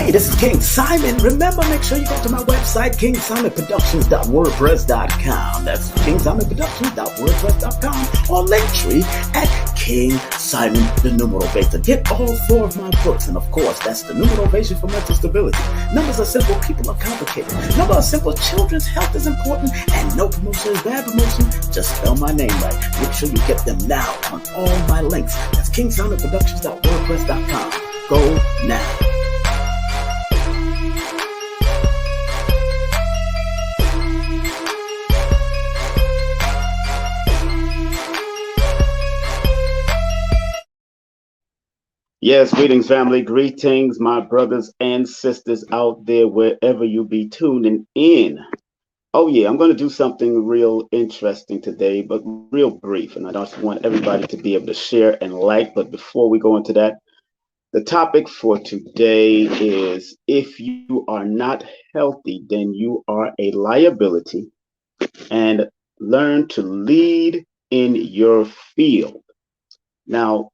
Hey, this is King Simon. Remember, make sure you go to my website, kingsimonproductions.wordpress.com. That's kingsimonproductions.wordpress.com, or Linktree at King Simon the Numerovation. Get all 4 of my books, and of course, that's the Numerovation for Mental Stability. Numbers are simple, people are complicated. Numbers are simple, children's health is important, and no promotion is bad promotion. Just spell my name right. Make sure you get them now on all my links. That's kingsimonproductions.wordpress.com. Go now. Yes, greetings, family. Greetings, my brothers and sisters out there, wherever you be tuning in. Oh, yeah, I'm going to do something real interesting today, but real brief. And I just want everybody to be able to share and like. But before we go into that, the topic for today is, if you are not healthy, then you are a liability, and learn to lead in your field. Now,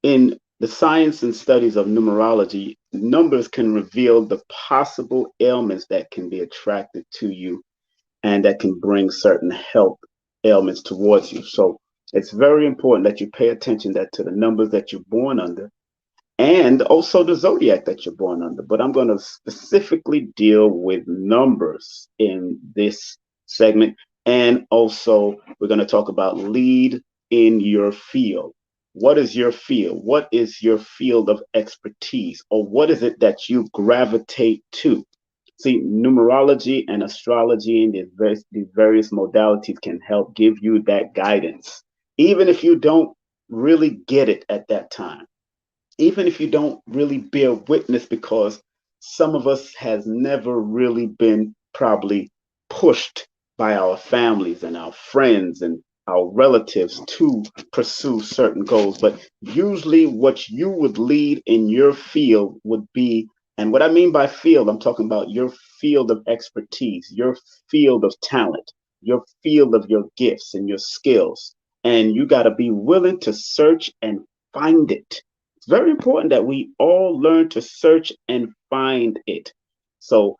in the science and studies of numerology, numbers can reveal the possible ailments that can be attracted to you and that can bring certain health ailments towards you. So it's very important that you pay attention to the numbers that you're born under, and also the zodiac that you're born under. But I'm going to specifically deal with numbers in this segment. And also, we're going to talk about lead in your field. What is your field? What is your field of expertise? Or what is it that you gravitate to? See, numerology and astrology and these various modalities can help give you that guidance, even if you don't really get it at that time, even if you don't really bear witness, because some of us has never really been probably pushed by our families and our friends and our relatives to pursue certain goals. But usually what you would lead in your field would be, and what I mean by field, I'm talking about your field of expertise, your field of talent, your field of your gifts and your skills. And you got to be willing to search and find it. It's very important that we all learn to search and find it. So,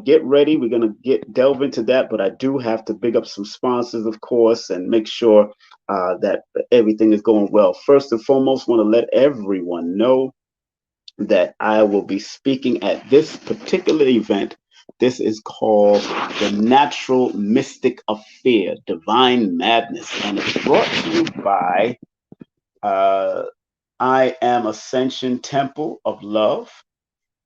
get ready. We're going to delve into that, but I do have to big up some sponsors, of course, and make sure that everything is going well. First and foremost, want to let everyone know that I will be speaking at this particular event. This is called the Natural Mystic Affair, Divine Madness, and it's brought to you by I Am Ascension Temple of Love.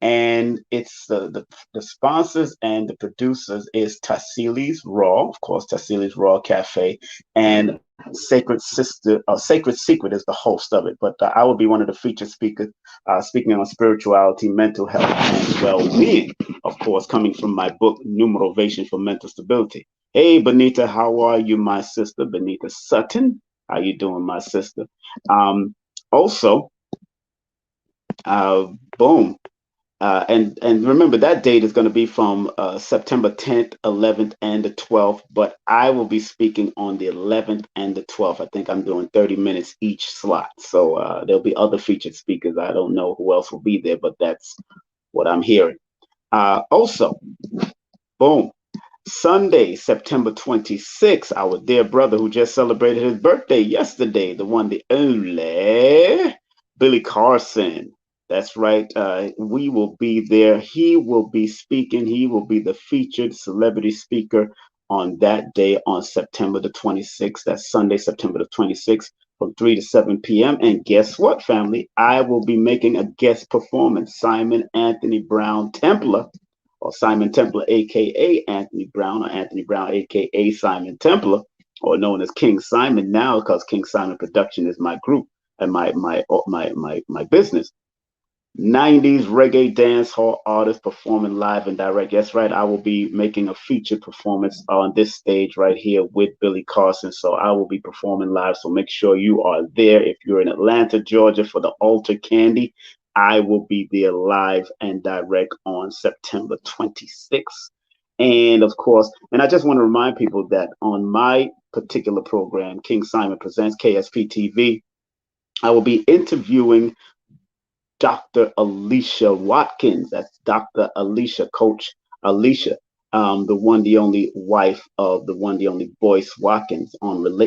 And it's the sponsors and the producers is Tassili's Raw, of course, Tassili's Raw Cafe, and Sacred Secret is the host of it. But I will be one of the featured speakers, speaking on spirituality, mental health, and well-being, of course, coming from my book, Numerovation for Mental Stability. Hey, Benita, how are you, my sister? Benita Sutton, how you doing, my sister? Also, boom. And remember, that date is going to be from September 10th, 11th, and the 12th. But I will be speaking on the 11th and the 12th. I think I'm doing 30 minutes each slot. So there'll be other featured speakers. I don't know who else will be there, but that's what I'm hearing. Also, boom, Sunday, September 26th, our dear brother who just celebrated his birthday yesterday, the one, the only, Billy Carson. That's right. We will be there. He will be speaking. He will be the featured celebrity speaker on that day on September the 26th. That's Sunday, September the 26th from 3 to 7 p.m. And guess what, family? I will be making a guest performance. Simon Anthony Brown Templar, or Simon Templar, a.k.a. Anthony Brown, or Anthony Brown, a.k.a. Simon Templar, or known as King Simon now, because King Simon Production is my group and my business. 90s reggae dance hall artist performing live and direct. That's right. I will be making a featured performance on this stage right here with Billy Carson. So I will be performing live. So make sure you are there. If you're in Atlanta, Georgia for the Altar Candy, I will be there live and direct on September 26th. And of course, and I just want to remind people that on my particular program, King Simon Presents KSP TV, I will be interviewing Dr. Alicia Watkins. That's Dr. Alicia, Coach Alicia, the one, the only wife of the one, the only Boyce Watkins.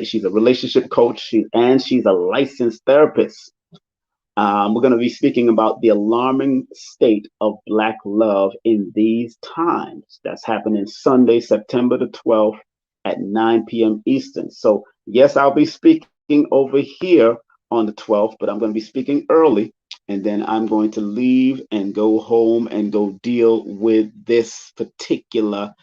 She's a relationship coach, and she's a licensed therapist. We're going to be speaking about the alarming state of Black love in these times. That's happening Sunday, September the 12th at 9 p.m. Eastern. So, yes, I'll be speaking over here on the 12th, but I'm going to be speaking early. And then I'm going to leave and go home and go deal with this particular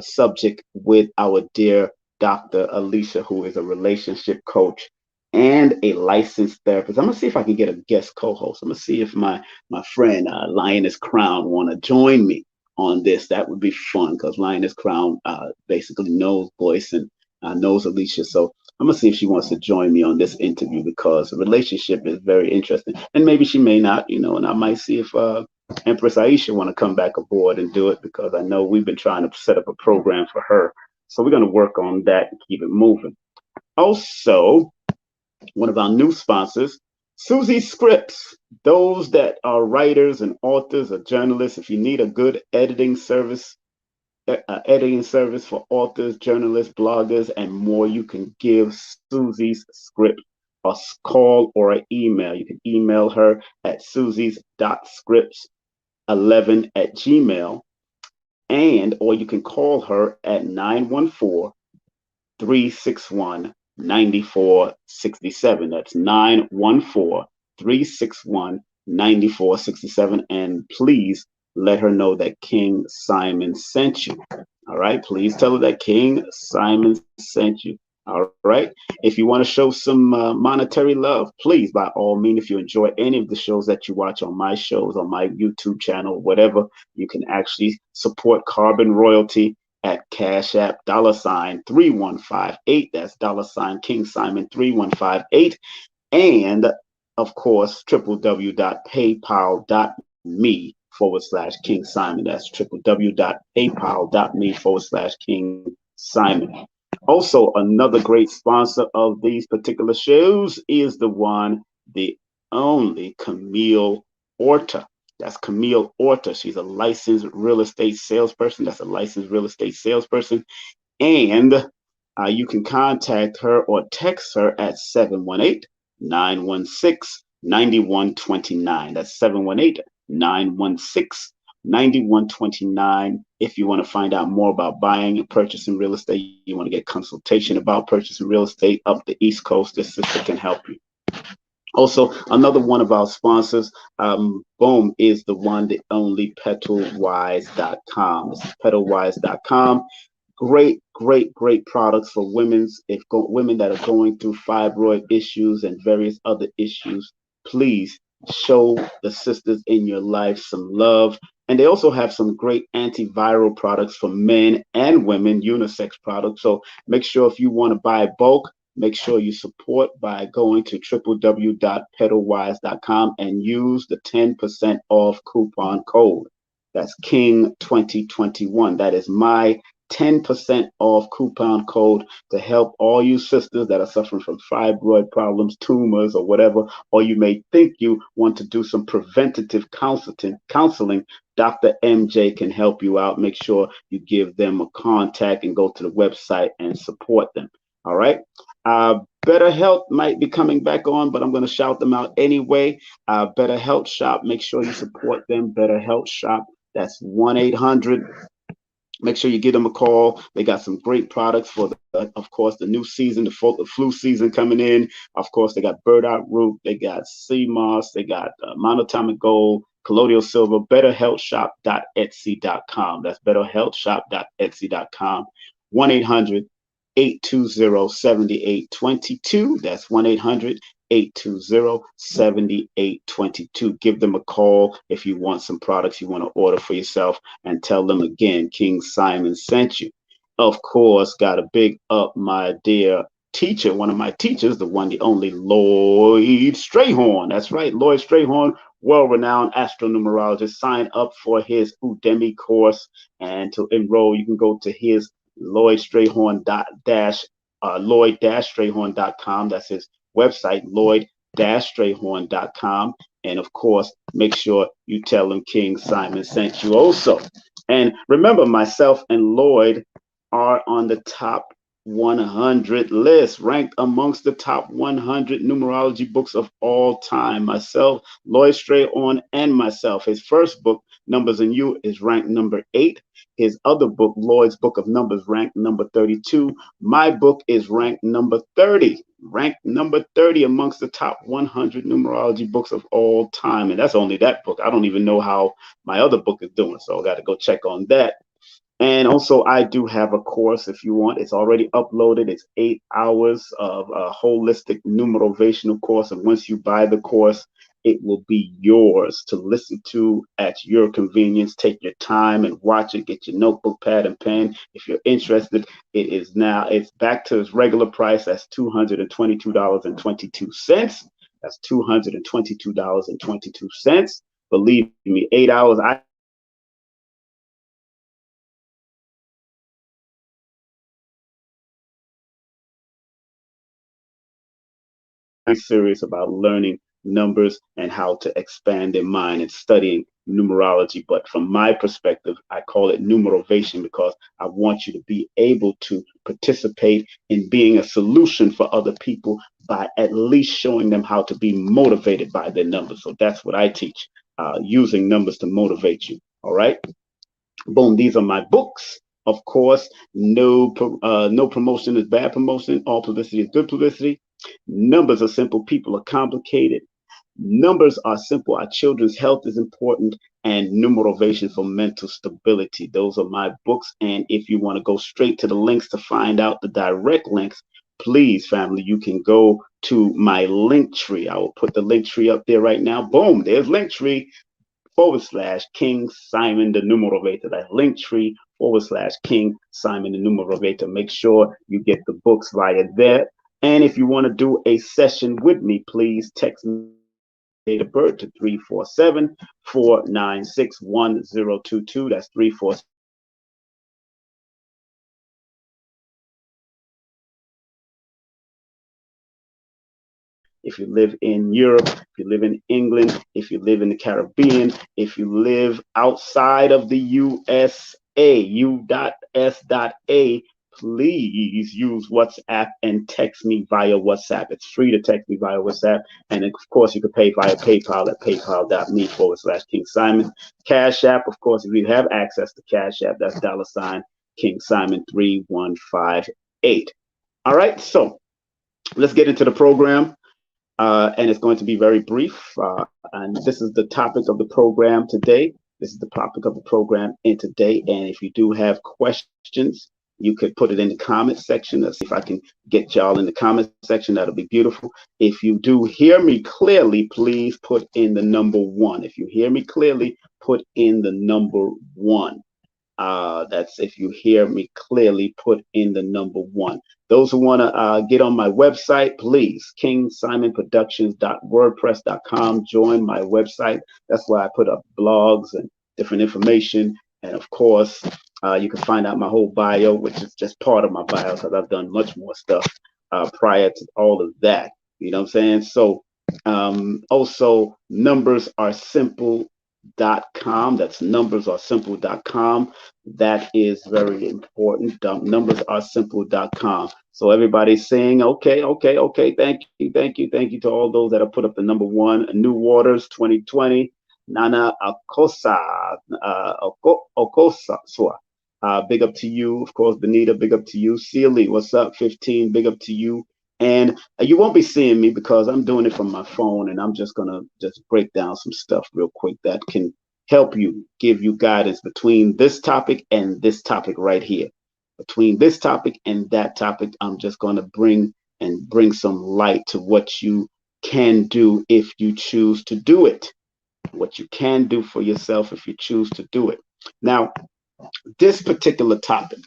subject with our dear Dr. Alicia, who is a relationship coach and a licensed therapist. I'm gonna see if I can get a guest co-host. I'm gonna see if my friend Lioness Crown want to join me on this. That would be fun because Lioness Crown basically knows Boyce and knows Alicia. So I'm gonna see if she wants to join me on this interview because the relationship is very interesting. And maybe she may not, and I might see if Empress Aisha want to come back aboard and do it because I know we've been trying to set up a program for her. So we're gonna work on that and keep it moving. Also, one of our new sponsors, Susie Scripts. Those that are writers and authors or journalists, if you need a good editing service for authors, journalists, bloggers, and more, you can give Susie's Script a call or an email. You can email her at susies.scripts11@gmail, or you can call her at 914-361-9467. That's 914-361-9467. And please let her know that King Simon sent you. All right. Please tell her that King Simon sent you. All right. If you want to show some monetary love, please, by all means, if you enjoy any of the shows that you watch on my shows, on my YouTube channel, whatever, you can actually support Carbon Royalty at Cash App $3158. That's $King Simon 3158. And of course, www.paypal.me/King Simon. That's www.paypal.me/King Simon. Also, another great sponsor of these particular shows is the one, the only Camille Orta. That's Camille Orta. She's a licensed real estate salesperson. And you can contact her or text her at 718-916-9129. That's 718-916-9129. If you want to find out more about buying and purchasing real estate, you want to get consultation about purchasing real estate up the East Coast, this sister can help you. Also, another one of our sponsors, boom, is the one, the only petalwise.com. This is petalwise.com. Great products for women that are going through fibroid issues and various other issues. Please show the sisters in your life some love. And they also have some great antiviral products for men and women, unisex products. So make sure if you want to buy bulk, make sure you support by going to www.petalwise.com and use the 10% off coupon code. That's King 2021. That is my 10% off coupon code to help all you sisters that are suffering from fibroid problems, tumors, or whatever, or you may think you want to do some preventative counseling. Dr. MJ can help you out. Make sure you give them a contact and go to the website and support them. All right. Better Health might be coming back on, but I'm going to shout them out anyway. Better Health Shop. Make sure you support them. Better Health Shop. That's 1-800. Make sure you give them a call. They got some great products for, of course, the new season, the flu season coming in. Of course, they got burdock root, they got sea moss, they got monatomic gold, colloidal silver. betterhealthshop.etsy.com. That's betterhealthshop.etsy.com. 1-800-820-7822. That's 1-800-820-7822. Give them a call if you want some products you want to order for yourself, and tell them again King Simon sent you. Of course, got to big up my dear teacher, one of my teachers, the one, the only Lloyd Strayhorn. That's right, Lloyd Strayhorn, world-renowned astronumerologist. Sign up for his Udemy course, and to enroll, you can go to his Lloyd-Strayhorn.com. That's his website, Lloyd-Strayhorn.com. And of course, make sure you tell them King Simon sent you also. And remember, myself and Lloyd are on the top 100 list, ranked amongst the top 100 numerology books of all time. Myself, Lloyd Strayon, and myself. His first book, Numbers and You, is ranked number 8. His other book, Lloyd's Book of Numbers, ranked number 32. My book is ranked number 30 amongst the top 100 numerology books of all time. And that's only that book. I don't even know how my other book is doing. So I got to go check on that. And also, I do have a course if you want. It's already uploaded. It's 8 hours of a holistic numerovational course. And once you buy the course, it will be yours to listen to at your convenience. Take your time and watch it. Get your notebook, pad, and pen. If you're interested, it's back to its regular price. That's $222.22. That's $222.22. Believe me, 8 hours. I serious about learning numbers and how to expand their mind and studying numerology. But from my perspective, I call it numerovation because I want you to be able to participate in being a solution for other people by at least showing them how to be motivated by their numbers. So that's what I teach, using numbers to motivate you. All right. Boom. These are my books. Of course, no promotion is bad promotion. All publicity is good publicity. Numbers are simple. People are complicated. Numbers are simple. Our children's health is important, and numerovation for mental stability. Those are my books. And if you want to go straight to the links to find out the direct links, please, family, you can go to my link tree. I will put the link tree up there right now. Boom, there's link tree / King Simon the Numerovator. That link tree / King Simon the Numerovator. Make sure you get the books via there. And if you want to do a session with me, please text me date of birth to 347-496-1022. That's 347. If you live in Europe, if you live in England, if you live in the Caribbean, if you live outside of the USA, U.S.A, please use WhatsApp and text me via WhatsApp. It's free to text me via WhatsApp. And of course, you can pay via PayPal at paypal.me / King Simon. Cash App, of course, if you have access to Cash App, that's $ King Simon 3158. All right, so let's get into the program. And it's going to be very brief. And this is the topic of the program today. This is the topic of the program in today. And if you do have questions, you could put it in the comment section. Let's see if I can get y'all in the comment section. That'll be beautiful. If you do hear me clearly, please put in the number 1. If you hear me clearly, put in the number 1. That's if you hear me clearly, put in the number 1. Those who want to get on my website, please, KingSimonProductions.wordpress.com. Join my website. That's where I put up blogs and different information. And of course, you can find out my whole bio, which is just part of my bio because I've done much more stuff prior to all of that. You know what I'm saying? So also, numbers are simple.com. That's numbersaresimple.com. That is very important. Numbersaresimple.com. So everybody's saying, okay. Thank you to all those that have put up the number 1. New Waters 2020. Nana Akosa. Okosa. Big up to you. Of course, Benita, big up to you. Sealy, what's up? 15, big up to you. And you won't be seeing me because I'm doing it from my phone, and I'm just going to just break down some stuff real quick that can help you, give you guidance between this topic and this topic right here. Between this topic and that topic, I'm just going to bring some light to what you can do if you choose to do it. What you can do for yourself if you choose to do it. Now, this particular topic,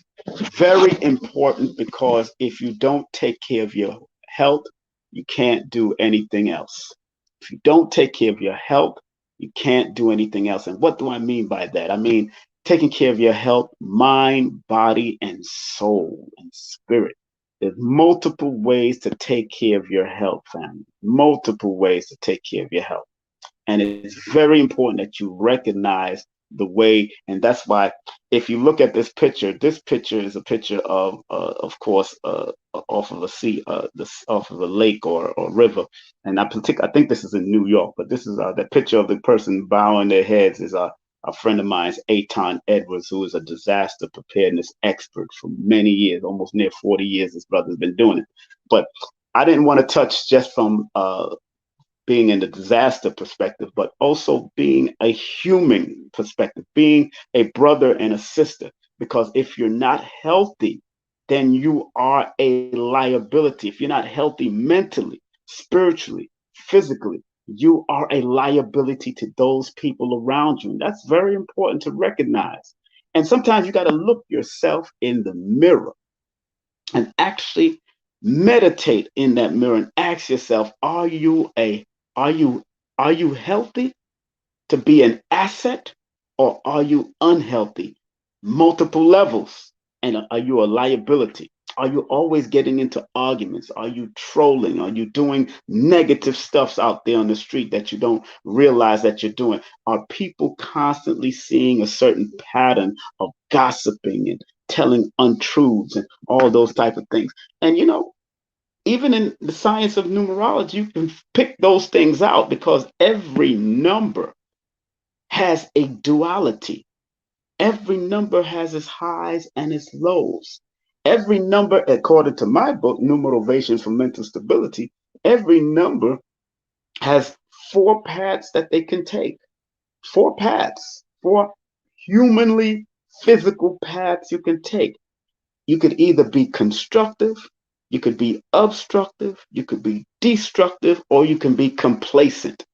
very important because if you don't take care of your health, you can't do anything else. If you don't take care of your health, you can't do anything else. And what do I mean by that? I mean, taking care of your health, mind, body, and soul and spirit. There's multiple ways to take care of your health, family. Multiple ways to take care of your health. And it's very important that you recognize the way. And that's why, if you look at this picture is a picture of course, off of a sea, off of a lake or river. And I think this is in New York, but this is the picture of the person bowing their heads is a friend of mine's, Aton Edwards, who is a disaster preparedness expert for many years, almost near 40 years. This brother's been doing it. But I didn't want to touch just from being in the disaster perspective, but also being a human perspective, being a brother and a sister. Because if you're not healthy, then you are a liability. If you're not healthy mentally, spiritually, physically, you are a liability to those people around you. And that's very important to recognize. And sometimes you got to look yourself in the mirror and actually meditate in that mirror and ask yourself, are you are you healthy to be an asset, or are you unhealthy? Multiple levels. And are you a liability? Are you always getting into arguments? Are you trolling? Are you doing negative stuffs out there on the street that you don't realize that you're doing? Are people constantly seeing a certain pattern of gossiping and telling untruths and all those type of things? And even in the science of numerology, you can pick those things out because every number has a duality. Every number has its highs and its lows. Every number, according to my book, Numerovation for Mental Stability, every number has four paths that they can take. Four paths, four humanly physical paths you can take. You could either be constructive, you could be obstructive, you could be destructive, or you can be complacent.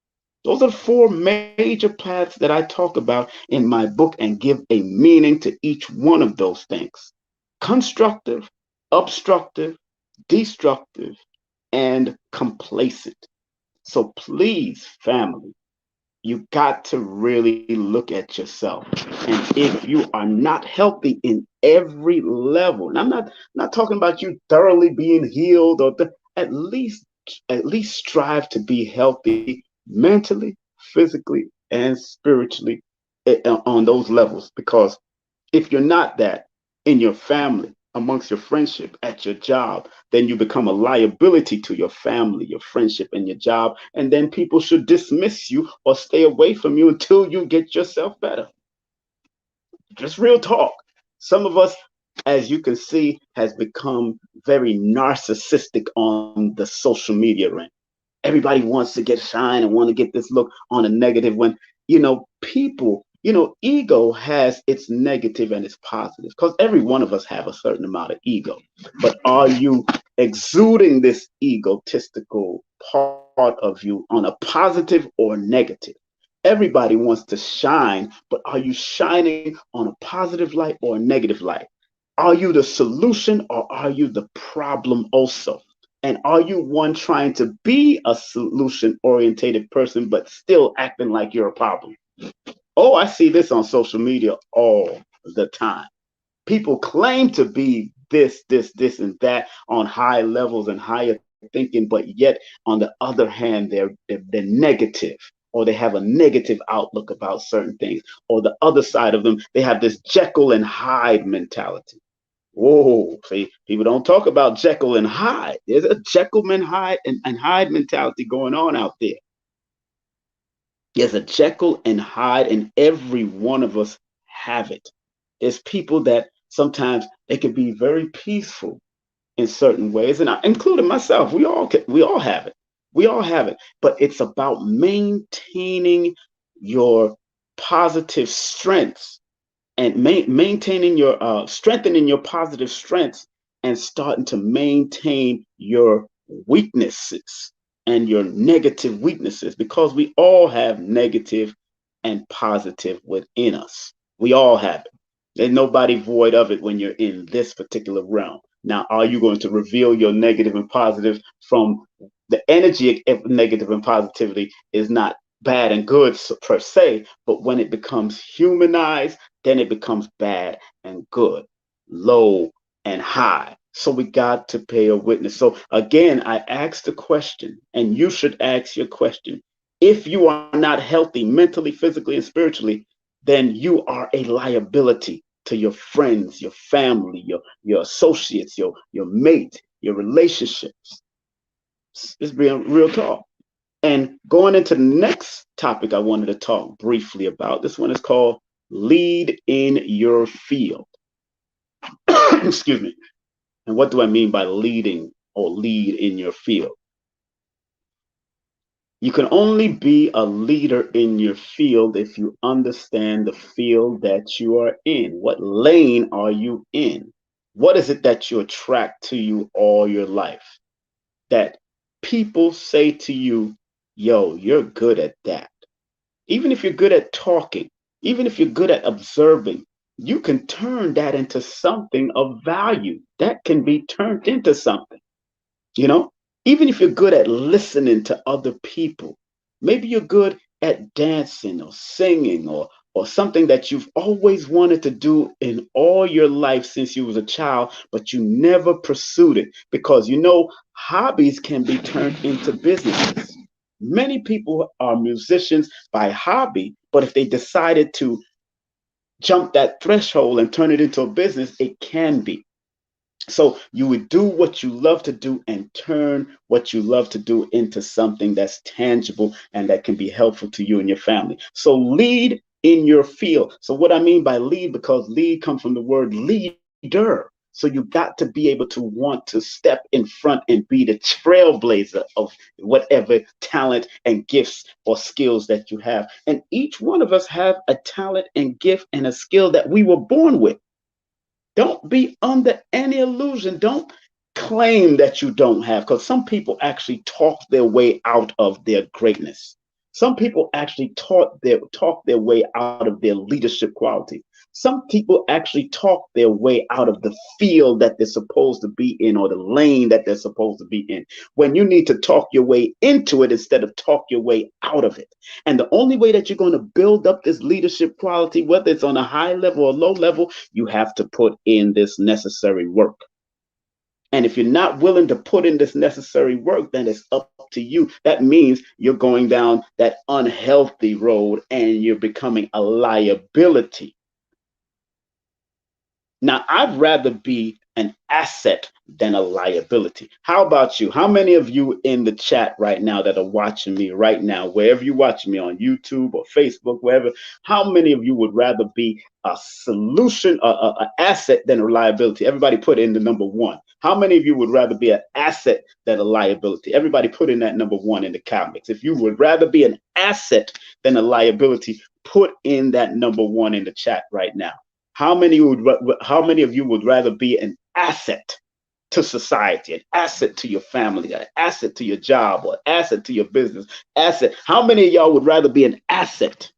Those are the four major paths that I talk about in my book and give a meaning to each one of those things: constructive, obstructive, destructive, and complacent. So please, family, you got to really look at yourself. And if you are not healthy in every level, and I'm not talking about you thoroughly being healed, or at least strive to be healthy mentally, physically, and spiritually, on those levels. Because if you're not that in your family, amongst your friendship, at your job, then you become a liability to your family, your friendship, and your job. And then people should dismiss you or stay away from you until you get yourself better. Just real talk. Some of us, as you can see, has become very narcissistic on the social media end. Everybody wants to get shine and want to get this look on a negative when, people, ego has its negative and its positive, because every one of us have a certain amount of ego. But are you exuding this egotistical part of you on a positive or negative? Everybody wants to shine, but are you shining on a positive light or a negative light? Are you the solution, or are you the problem also? And are you one trying to be a solution orientated person, but still acting like you're a problem? Oh, I see this on social media all the time. People claim to be this, and that on high levels and higher thinking, but yet on the other hand, they're negative, or they have a negative outlook about certain things. Or the other side of them, they have this Jekyll and Hyde mentality. Whoa, see, people don't talk about Jekyll and Hyde. There's a Jekyll and Hyde mentality going on out there. There's a Jekyll and Hyde, and every one of us have it. There's people that sometimes they can be very peaceful in certain ways, and including myself. We all have it. We all have it. But it's about maintaining your positive strengths and maintaining your strengthening your positive strengths, and starting to maintain your weaknesses and your negative weaknesses, because we all have negative and positive within us. We all have it. There's nobody void of it when you're in this particular realm. Now, are you going to reveal your negative and positive? From the energy of negative and positivity is not bad and good per se, but when it becomes humanized, then it becomes bad and good, low and high. So we got to pay a witness. So again, I asked the question, and you should ask your question: If you are not healthy mentally, physically, and spiritually, then you are a liability to your friends, your family, your associates, your mate, your relationships. It's being real talk. And going into the next topic I wanted to talk briefly about, this one is called lead in your field. Excuse me. And what do I mean by leading or lead in your field? You can only be a leader in your field if you understand the field that you are in. What lane are you in? What is it that you attract to you all your life? That people say to you, yo, you're good at that. Even if you're good at talking, even if you're good at observing, you can turn that into something of value. That can be turned into something. You know, even if you're good at listening to other people, maybe you're good at dancing or singing or something that you've always wanted to do in all your life since you was a child, but you never pursued it because hobbies can be turned into businesses. Many people are musicians by hobby, but if they decided to jump that threshold and turn it into a business, it can be. So you would do what you love to do and turn what you love to do into something that's tangible and that can be helpful to you and your family. So lead in your field. So what I mean by lead, because lead comes from the word leader. So you got to be able to want to step in front and be the trailblazer of whatever talent and gifts or skills that you have. And each one of us have a talent and gift and a skill that we were born with. Don't be under any illusion. Don't claim that you don't have, because some people actually talk their way out of their greatness. Some people actually talk their way out of their leadership quality. Some people actually talk their way out of the field that they're supposed to be in or the lane that they're supposed to be in, when you need to talk your way into it instead of talk your way out of it. And the only way that you're going to build up this leadership quality, whether it's on a high level or low level, you have to put in this necessary work. And if you're not willing to put in this necessary work, then it's up to you. That means you're going down that unhealthy road and you're becoming a liability. Now, I'd rather be an asset than a liability. How about you? How many of you in the chat right now that are watching me right now, wherever you're watching me on YouTube or Facebook, wherever, how many of you would rather be a solution, an asset than a liability? Everybody put in the number one. How many of you would rather be an asset than a liability? Everybody put in that number one in the comments. If you would rather be an asset than a liability, put in that number one in the chat right now. How many of you would rather be an asset to society, an asset to your family, an asset to your job, or an asset to your business? Asset. How many of y'all would rather be an asset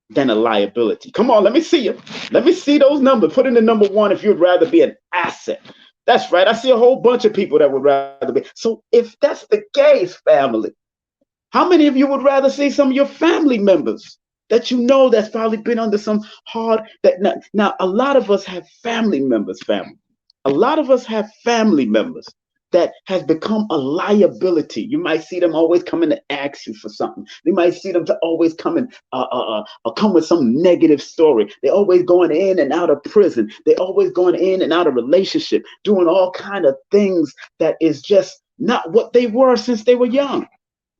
than a liability? Come on, let me see you. Let me see those numbers. Put in the number one if you'd rather be an asset. That's right. I see a whole bunch of people that would rather be. So if that's the case, family, how many of you would rather see some of your family members that you know that's probably been under some hard that now a lot of us have family members, family. A lot of us have family members that has become a liability. You might see them always coming to ask you for something. You might see them to always come and come with some negative story. They're always going in and out of prison. They're always going in and out of relationship, doing all kind of things that is just not what they were since they were young.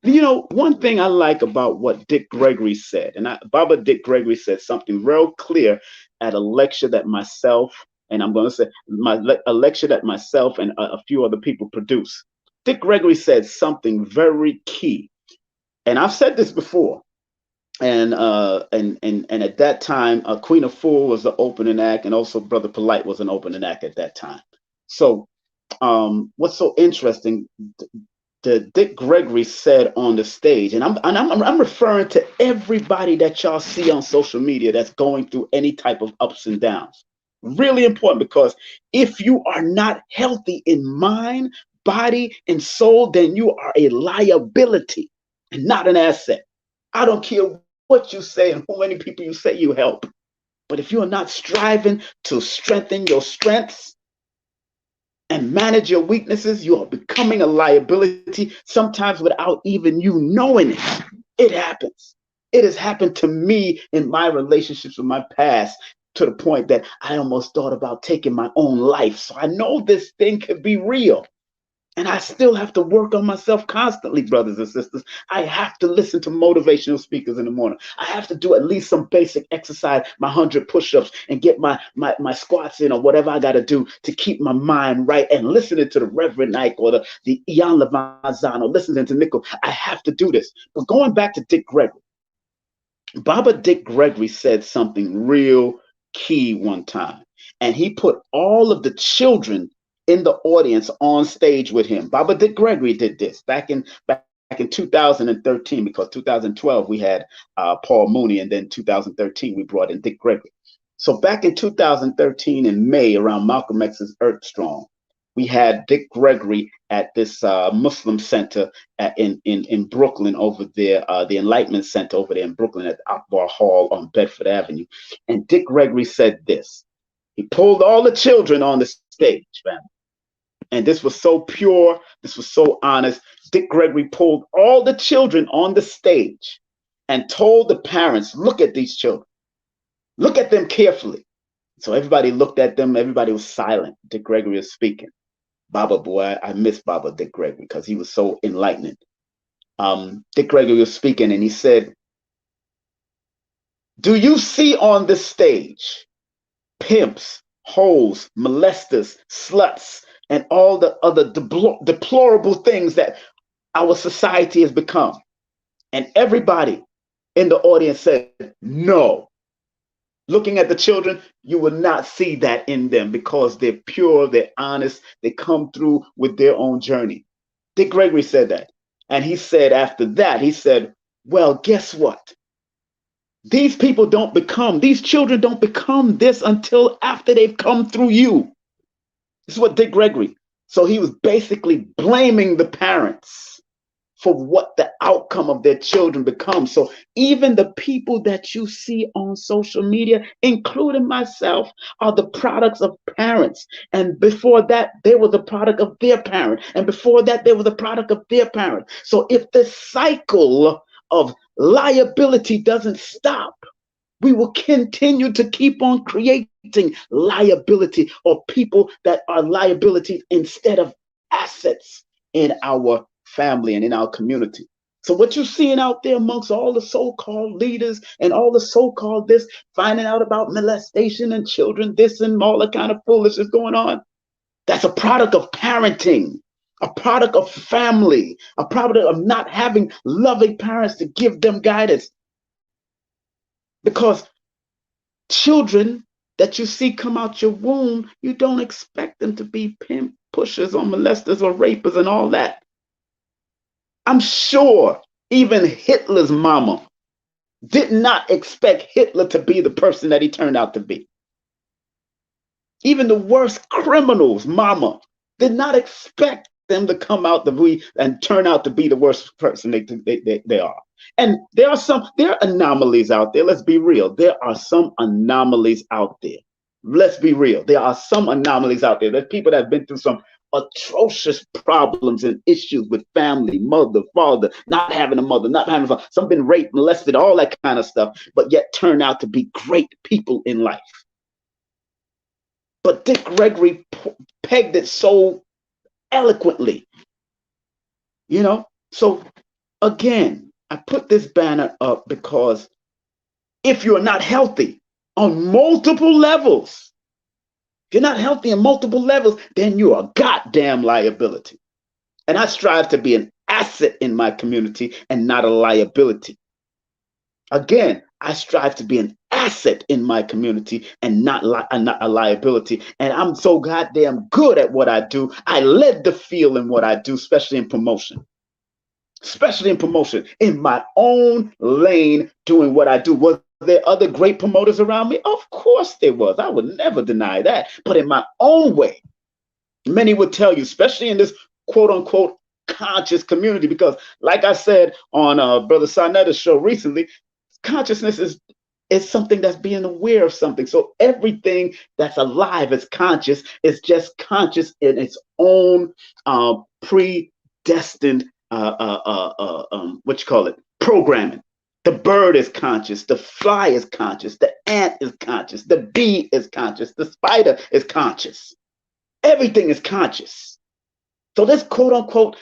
One thing I like about what Dick Gregory said, and Baba Dick Gregory said something real clear at a lecture that myself, and I'm going to say a lecture that myself and a few other people produced. Dick Gregory said something very key, and I've said this before. And at that time, Queen of Fool was the opening act, and also Brother Polite was an opening act at that time. So, what's so interesting? That Dick Gregory said on the stage, and I'm referring to everybody that y'all see on social media that's going through any type of ups and downs. Really important, because if you are not healthy in mind, body, and soul, then you are a liability and not an asset. I don't care what you say and how many people you say you help, but if you are not striving to strengthen your strengths and manage your weaknesses, you are becoming a liability, sometimes without even you knowing it. It happens. It has happened to me in my relationships with my past, to the point that I almost thought about taking my own life. So I know this thing could be real. And I still have to work on myself constantly, brothers and sisters. I have to listen to motivational speakers in the morning. I have to do at least some basic exercise, my 100 push-ups, and get my squats in, or whatever I got to do to keep my mind right, and listening to the Reverend Ike or the Ian Levanzano, or listening to Nickel. I have to do this. But going back to Dick Gregory, Baba Dick Gregory said something real key one time, and he put all of the children in the audience on stage with him. Baba Dick Gregory did this back in 2013, because 2012 we had Paul Mooney, and then 2013 we brought in Dick Gregory. So back in 2013 in May, around Malcolm X's Earth Strong, we had Dick Gregory at this Muslim center in Brooklyn over there, the Enlightenment Center over there in Brooklyn at Akbar Hall on Bedford Avenue. And Dick Gregory said this. He pulled all the children on the stage, man. And this was so pure. This was so honest. Dick Gregory pulled all the children on the stage and told the parents, look at these children. Look at them carefully. So everybody looked at them. Everybody was silent. Dick Gregory was speaking. Baba, boy, I miss Baba Dick Gregory because he was so enlightening. Dick Gregory was speaking, and he said, do you see on this stage pimps, hoes, molesters, sluts, and all the other deplorable things that our society has become? And everybody in the audience said, no. Looking at the children, you will not see that in them, because they're pure, they're honest, they come through with their own journey. Dick Gregory said that. And he said after that, he said, well, guess what? These children don't become this until after they've come through you. This is what Dick Gregory. So he was basically blaming the parents for what the outcome of their children becomes. So even the people that you see on social media, including myself, are the products of parents. And before that, they were the product of their parent. And before that, they were the product of their parent. So if the cycle of liability doesn't stop, we will continue to keep on creating liability, or people that are liabilities instead of assets in our family and in our community. So what you're seeing out there amongst all the so-called leaders and all the so-called this, finding out about molestation and children, this and all the kind of foolishness going on, that's a product of parenting, a product of family, a product of not having loving parents to give them guidance. Because children that you see come out your womb, you don't expect them to be pimp pushers or molesters or rapers and all that. I'm sure even Hitler's mama did not expect Hitler to be the person that he turned out to be. Even the worst criminals' mama did not expect them to come out and turn out to be the worst person they are. And there are anomalies out there. Let's be real. There are some anomalies out there. Let's be real. There are some anomalies out there. There's people that have been through some atrocious problems and issues with family, mother, father, not having a mother, not having a father. Some been raped, molested, all that kind of stuff, but yet turn out to be great people in life. But Dick Gregory pegged it so eloquently, So again, I put this banner up because if you're not healthy on multiple levels, if you're not healthy on multiple levels, then you're a goddamn liability. And I strive to be an asset in my community and not a liability. Again, I strive to be an asset in my community and not a liability. And I'm so goddamn good at what I do. I led the field in what I do, especially in promotion. Especially in promotion, in my own lane, doing what I do. Was there other great promoters around me? Of course there was. I would never deny that. But in my own way, many would tell you, especially in this quote unquote conscious community, because like I said on Brother Sanetta's show recently, consciousness is something that's being aware of something. So everything that's alive is conscious. It's just conscious in its own predestined programming. The bird is conscious, the fly is conscious, the ant is conscious, the bee is conscious, the spider is conscious. Everything is conscious. So this quote unquote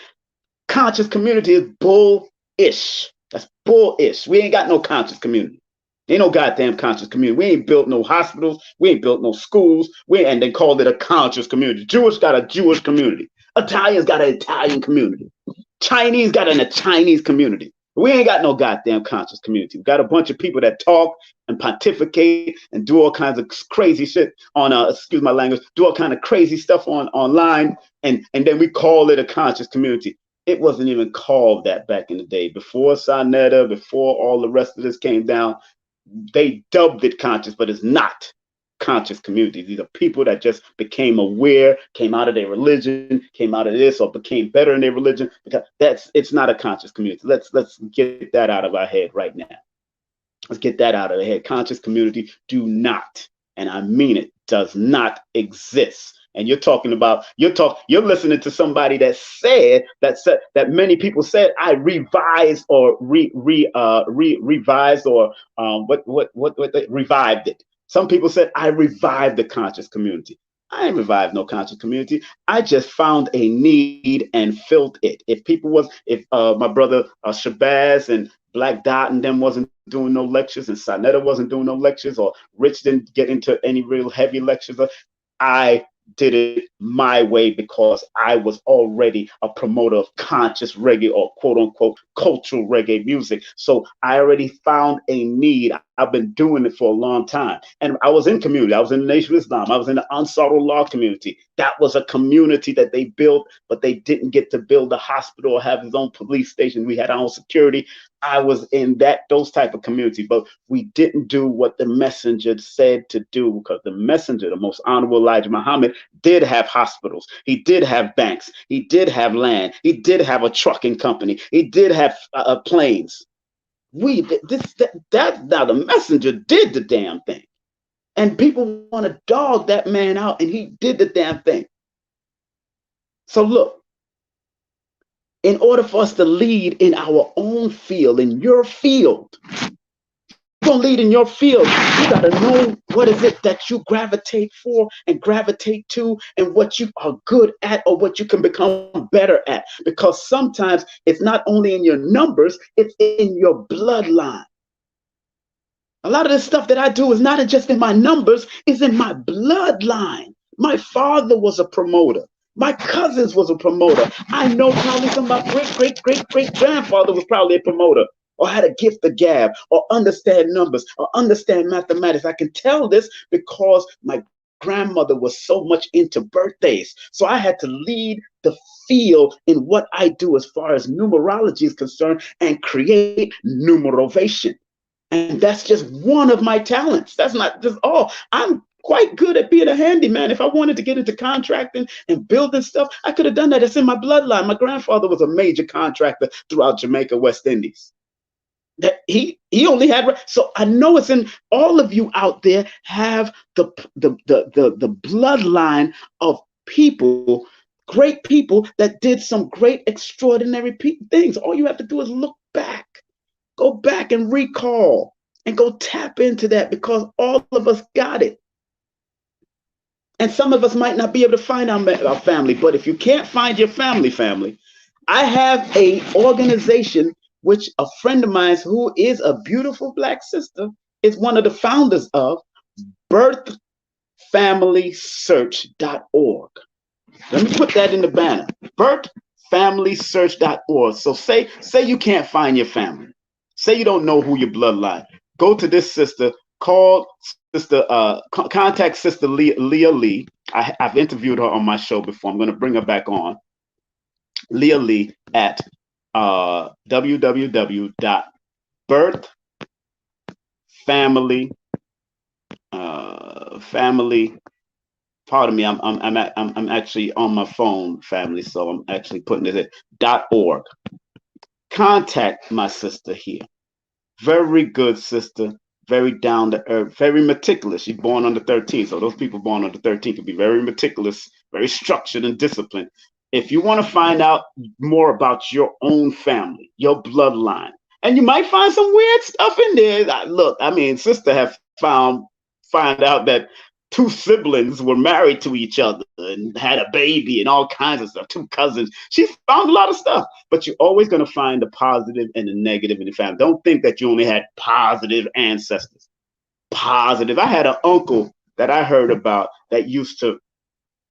conscious community is bullish. That's bullish. We ain't got no conscious community. Ain't no goddamn conscious community. We ain't built no hospitals. We ain't built no schools. And they called it a conscious community. Jewish got a Jewish community. Italians got an Italian community. Chinese got a Chinese community. We ain't got no goddamn conscious community. We got a bunch of people that talk and pontificate and do all kinds of crazy shit on excuse my language, do all kind of crazy stuff online, and then we call it a conscious community. It wasn't even called that back in the day. Before Sonetta, before all the rest of this came down, they dubbed it conscious, but it's not conscious communities. These are people that just became aware, came out of their religion, came out of this, or became better in their religion. Because it's not a conscious community. Let's get that out of our head right now. Let's get that out of the head. Conscious community do not, and I mean it, does not exist. And you're listening to somebody that said that many people said I revised or revised or revived it. Some people said I revived the conscious community. I ain't revived no conscious community. I just found a need and filled it. If my brother Shabazz and Black Dot and them wasn't doing no lectures, and Sonetta wasn't doing no lectures, or Rich didn't get into any real heavy lectures, I did it my way because I was already a promoter of conscious reggae, or quote unquote cultural reggae music. So I already found a need. I've been doing it for a long time. And I was in community. I was in the Nation of Islam. I was in the Ansarul Law community. That was a community that they built, but they didn't get to build a hospital or have his own police station. We had our own security. I was in those type of community, but we didn't do what the messenger said to do, because the messenger, the most honorable Elijah Muhammad, did have hospitals. He did have banks. He did have land. He did have a trucking company. He did have planes. Now the messenger did the damn thing, and people want to dog that man out, and he did the damn thing. So look, in order for us to lead in our own field, in your field, you're going to lead in your field. You got to know what is it that you gravitate for and gravitate to, and what you are good at, or what you can become better at. Because sometimes it's not only in your numbers, it's in your bloodline. A lot of the stuff that I do is not just in my numbers, it's in my bloodline. My father was a promoter. My cousins was a promoter. I know probably some of my great-great-great-great-grandfather was probably a promoter, or had a gift of gab, or understand numbers, or understand mathematics. I can tell this because my grandmother was so much into birthdays. So I had to lead the field in what I do as far as numerology is concerned, and create numerovation. And that's just one of my talents. That's not just all. I'm quite good at being a handyman. If I wanted to get into contracting and building stuff, I could have done that. It's in my bloodline. My grandfather was a major contractor throughout Jamaica, West Indies. That he only had, so I know it's in all of you out there have the bloodline of people, great people that did some great extraordinary things. All you have to do is look back. Go back and recall and go tap into that, because all of us got it. And some of us might not be able to find our family, but if you can't find your family, I have a organization which a friend of mine who is a beautiful Black sister is one of the founders of, birthfamilysearch.org. Let me put that in the banner, birthfamilysearch.org. So say you can't find your family. Say you don't know who your bloodline. Go to this sister, contact Sister Leah Lee. I've interviewed her on my show before. I'm going to bring her back on. Leah Lee at www.birthfamily. Pardon me, I'm actually on my phone, family, so I'm actually putting it at .org. Contact my sister here. Very good sister, very down to earth, very meticulous. She's born under 13, so those people born under 13 can be very meticulous, very structured and disciplined. If you want to find out more about your own family, your bloodline, And you might find some weird stuff in there. Look, I mean, sister have find out that two siblings were married to each other and had a baby and all kinds of stuff. Two cousins. She found a lot of stuff. But you're always going to find the positive and the negative in the family. Don't think that you only had positive ancestors. Positive. I had an uncle that I heard about that used to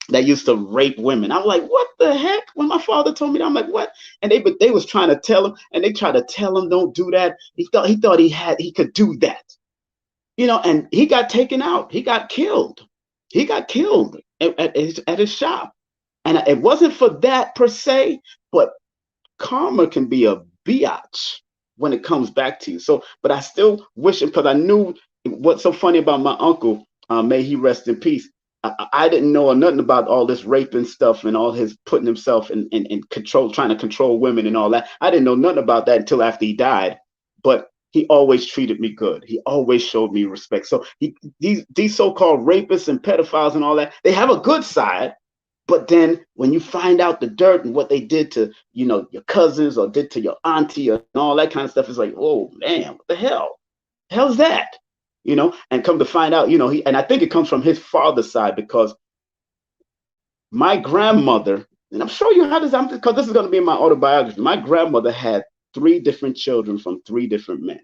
rape women. I'm like, what the heck? When my father told me that, I'm like, what? And they was trying to tell him, and they tried to tell him, don't do that. He thought he could do that, and he got taken out. He got killed. He got killed at his shop, and it wasn't for that per se, but karma can be a biatch when it comes back to you. So, but I still wish him, because I knew what's so funny about my uncle. May he rest in peace. I didn't know nothing about all this raping stuff and all his putting himself in control, trying to control women and all that. I didn't know nothing about that until after he died. But he always treated me good. He always showed me respect. So these so-called rapists and pedophiles and all that, they have a good side. But then when you find out the dirt and what they did to, your cousins or did to your auntie and all that kind of stuff, it's like, oh man, what the hell? The hell's that? And come to find out, and I think it comes from his father's side, because my grandmother, and I'm showing you how this, because this is going to be in my autobiography. My grandmother had 3 different children from 3 different men,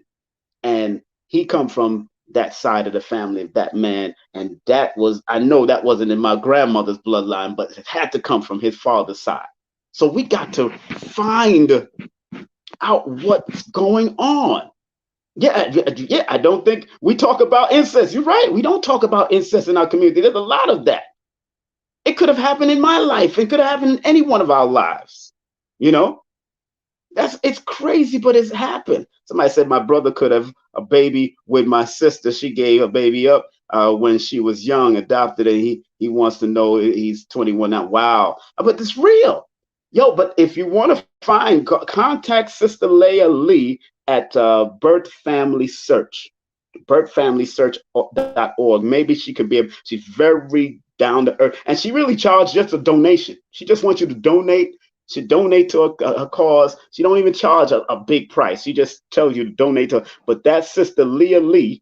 and he come from that side of the family of that man, and I know that wasn't in my grandmother's bloodline, but it had to come from his father's side. So we got to find out what's going on. Yeah. I don't think we talk about incest. You're right. We don't talk about incest in our community. There's a lot of that. It could have happened in my life. It could have happened in any one of our lives. It's crazy, but it's happened. Somebody said my brother could have a baby with my sister. She gave a baby up when she was young, adopted, and he wants to know he's 21 now. Wow, but it's real. But if you want to contact Sister Leah Lee at Birth Family Search, birthfamilysearch.org. Maybe she could be. She's very down to earth, and she really charged just a donation. She just wants you to donate. She donate to a cause. She don't even charge a big price. She just tells you to donate to her. But that's Sister Leah Lee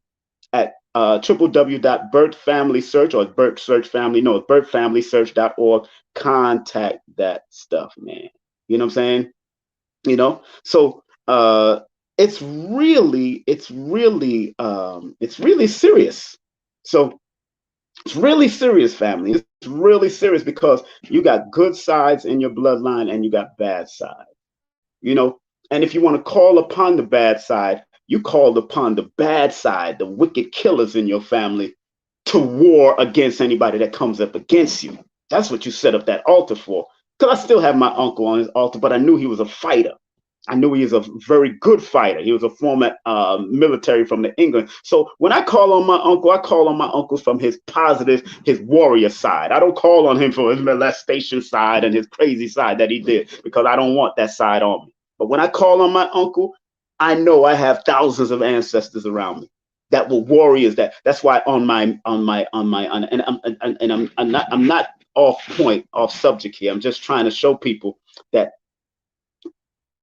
at www.birthfamilysearch or birthfamilysearch.org. Contact that stuff, man. You know what I'm saying? So it's really serious. So it's really serious, family. It's really serious, because you got good sides in your bloodline and you got bad sides. And if you want to call upon the bad side, you call upon the bad side, the wicked killers in your family, to war against anybody that comes up against you. That's what you set up that altar for. Because I still have my uncle on his altar, but I knew he was a fighter. I knew he was a very good fighter. He was a former military from the England. So when I call on my uncle, I call on my uncle from his positive, his warrior side. I don't call on him for his molestation side and his crazy side that he did, because I don't want that side on me. But when I call on my uncle, I know I have thousands of ancestors around me that were warriors. That's why I'm not off subject here. I'm just trying to show people that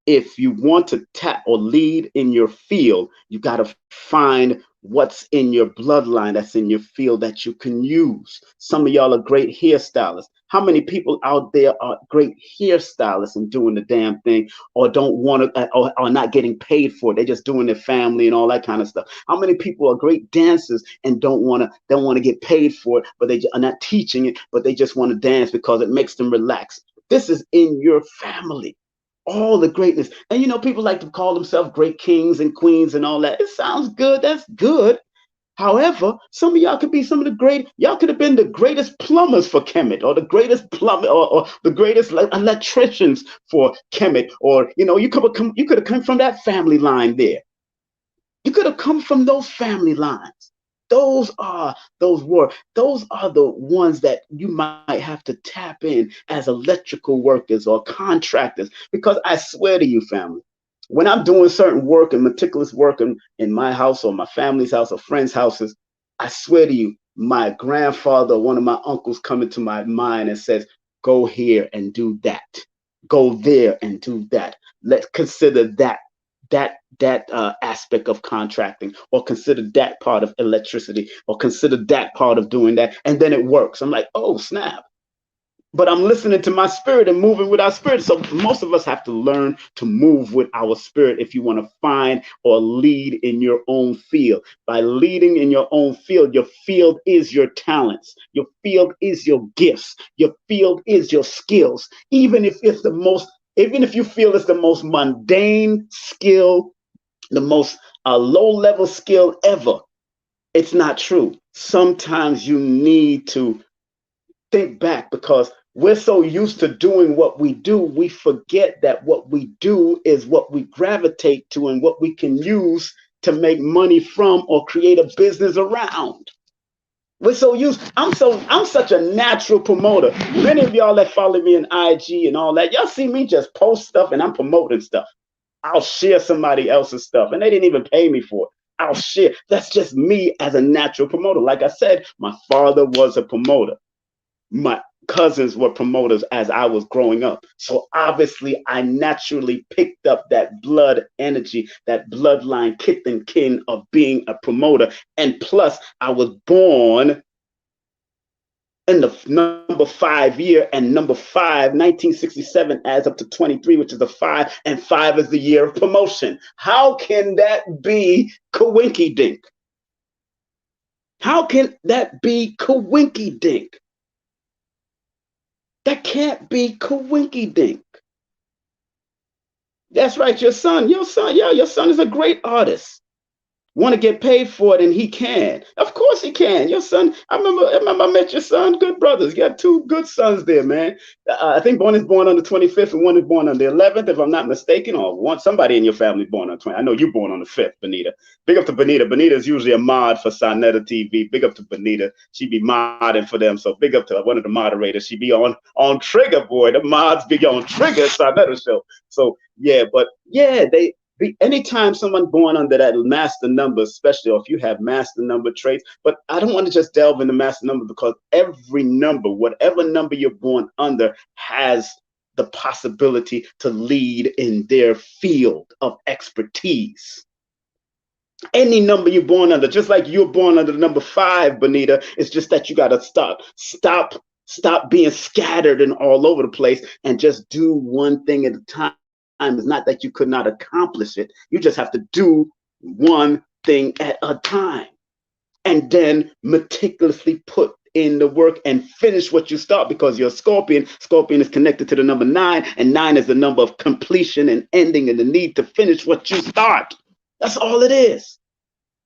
if you want to tap or lead in your field, you got to find what's in your bloodline that's in your field that you can use. Some of y'all are great hairstylists. How many people out there are great hairstylists and doing the damn thing, or don't want to, or are not getting paid for it? They're just doing their family and all that kind of stuff. How many people are great dancers and don't want to get paid for it, but they are not teaching it, but they just want to dance because it makes them relax? This is in your family. All the greatness. And people like to call themselves great kings and queens and all that. It sounds good. That's good. However, some of y'all could be y'all could have been the greatest plumbers for Kemet, or the greatest plumber, or the greatest electricians for Kemet, or you could have come from that family line there. You could have come from those family lines. Those are the ones that you might have to tap in as electrical workers or contractors. Because I swear to you, family, when I'm doing certain work and meticulous work in my house or my family's house or friends' houses, I swear to you, my grandfather, one of my uncles, come into my mind and says, go here and do that. Go there and do that. Let's consider that aspect of contracting, or consider that part of electricity, or consider that part of doing that, and then it works. I'm like, oh snap. But I'm listening to my spirit and moving with our spirit. So most of us have to learn to move with our spirit if you want to find or lead in your own field. By leading in your field is your talents. Your field is your gifts. Your field is your skills. Even if you feel it's the most mundane skill, the most low level skill ever, it's not true. Sometimes you need to think back, because we're so used to doing what we do, we forget that what we do is what we gravitate to and what we can use to make money from or create a business around. We're so used. I'm such a natural promoter. Many of y'all that follow me in IG and all that, y'all see me just post stuff and I'm promoting stuff. I'll share somebody else's stuff and they didn't even pay me for it. I'll share. That's just me as a natural promoter. Like I said, my father was a promoter. My cousins were promoters as I was growing up. So obviously I naturally picked up that blood energy, that bloodline kith and kin of being a promoter. And plus I was born in the number 5 year, and number 5, 1967 adds up to 23, which is a 5, and 5 is the year of promotion. How can that be coinky dink? How can that be coinky dink? That can't be coinky dink. That's right, your son is a great artist. Want to get paid for it, and he can. Of course he can. Your son, I remember I met your son, good brothers. You got 2 good sons there, man. I think one is born on the 25th and one is born on the 11th, if I'm not mistaken, or somebody in your family born on 20th. I know you born on the 5th, Benita. Big up to Benita. Benita is usually a mod for Sonetta TV. Big up to Benita. She be modding for them. So big up to one of the moderators. She be on Trigger, boy. The mods be on Trigger, Sonetta show. So yeah, but yeah, anytime someone born under that master number, especially, or if you have master number traits, but I don't want to just delve into master number, because every number, whatever number you're born under, has the possibility to lead in their field of expertise. Any number you're born under, just like you're born under the number 5, Benita, it's just that you got to stop being scattered and all over the place and just do one thing at a time. It's not that you could not accomplish it. You just have to do one thing at a time, and then meticulously put in the work and finish what you start, because you're a Scorpion. Scorpion is connected to the number 9, and 9 is the number of completion and ending and the need to finish what you start. That's all it is.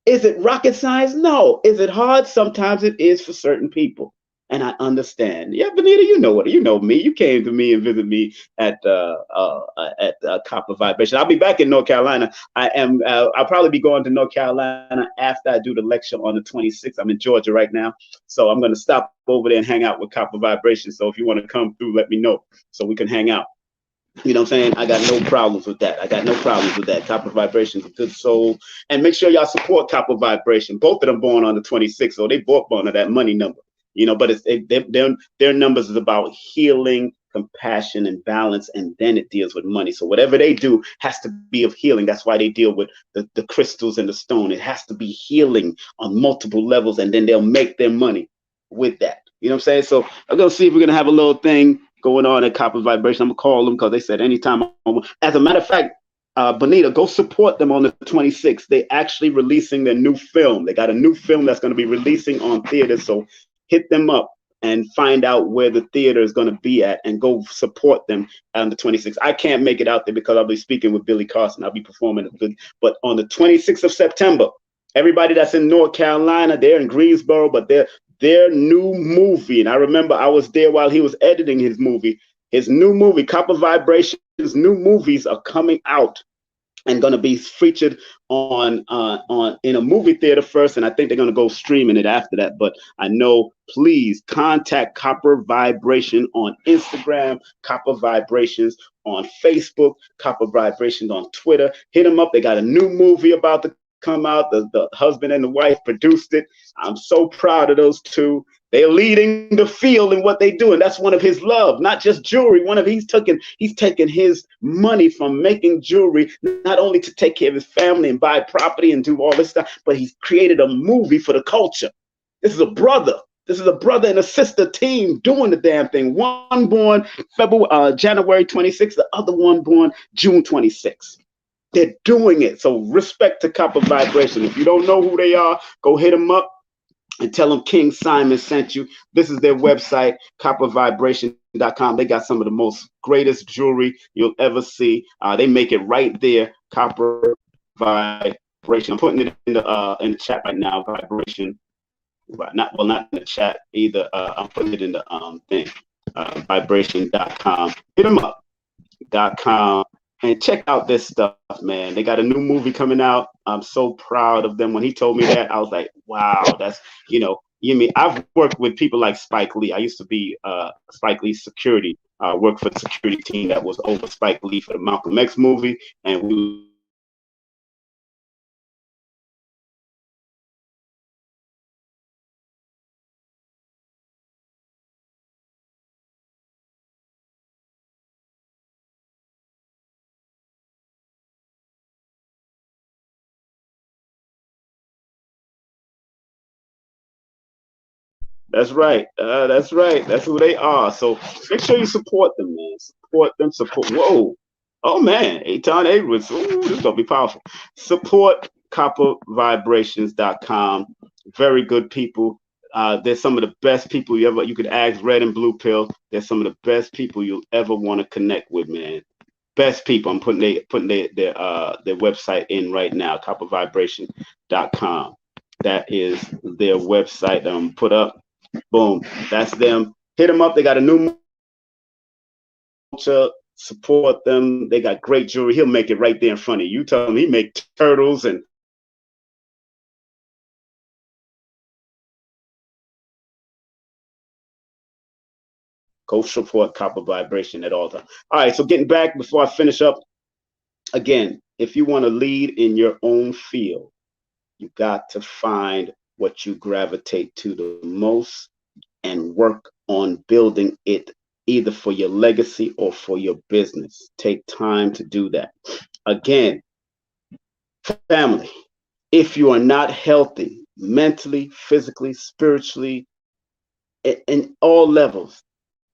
Is it rocket science? No. Is it hard? Sometimes it is for certain people. And I understand. Yeah, Benita, you know me. You came to me and visited me at Copper Vibration. I'll be back in North Carolina. I'll probably be going to North Carolina after I do the lecture on the 26th. I'm in Georgia right now, so I'm going to stop over there and hang out with Copper Vibration. So if you want to come through, let me know so we can hang out. You know what I'm saying? I got no problems with that. Copper Vibration is a good soul. And make sure y'all support Copper Vibration. Both of them born on the 26th, so they both born on that money number. But their numbers is about healing, compassion, and balance, and then it deals with money. So whatever they do has to be of healing. That's why they deal with the crystals and the stone. It has to be healing on multiple levels, and then they'll make their money with that. You know what I'm saying? So I'm going to see if we're going to have a little thing going on at Copper Vibration. I'm going to call them because they said anytime. As a matter of fact, Bonita, go support them on the 26th. They actually releasing their new film. They got a new film that's going to be releasing on theaters. So hit them up and find out where the theater is going to be at and go support them on the 26th. I can't make it out there because I'll be speaking with Billy Carson. I'll be performing. But on the 26th of September, everybody that's in North Carolina, they're in Greensboro, but their new movie, and I remember I was there while he was editing his movie. His new movie, Copper Vibration's new movies are coming out and going to be featured on in a movie theater first, and I think they're going to go streaming it after that. But I know, please contact Copper Vibration on Instagram, Copper Vibrations on Facebook, Copper Vibrations on Twitter. Hit them up. They got a new movie about to come out. The husband and the wife produced it. I'm so proud of those two. They're leading the field in what they do, and that's one of his love, not just jewelry. He's taken his money from making jewelry, not only to take care of his family and buy property and do all this stuff, but he's created a movie for the culture. This is a brother. This is a brother and a sister team doing the damn thing. One born January 26th, the other one born June 26th. They're doing it. So respect to Copper Vibration. If you don't know who they are, go hit them up and tell them King Simon sent you. This is their website, coppervibration.com. They got some of the most greatest jewelry you'll ever see. They make it right there, Copper Vibration. I'm putting it in the chat right now, Vibration. Not in the chat either. I'm putting it in the thing, vibration.com. Hit them up, .com. And check out this stuff, man. They got a new movie coming out. I'm so proud of them. When he told me that, I was like, wow, that's, I've worked with people like Spike Lee. I used to be Spike Lee's security, worked for the security team that was over Spike Lee for the Malcolm X movie. And we That's right. That's right. That's who they are. So make sure you support them, man. Support them. Support. Whoa. Oh, man. Eitan Edwards. Ooh, this is going to be powerful. Support coppervibrations.com. Very good people. They're some of the best people you could ask Red and Blue Pill. They're some of the best people you'll ever want to connect with, man. Best people. I'm putting their website in right now, coppervibration.com. That is their website that I'm put up. Boom, that's them. Hit them up. They got a new culture. Support them. They got great jewelry. He'll make it right there in front of you. You tell him he make turtles and go support Copper Vibration at all times. All right, so getting back before I finish up, again, if you want to lead in your own field, you got to find what you gravitate to the most and work on building it either for your legacy or for your business. Take time to do that. Again, family, if you are not healthy mentally, physically, spiritually, in all levels,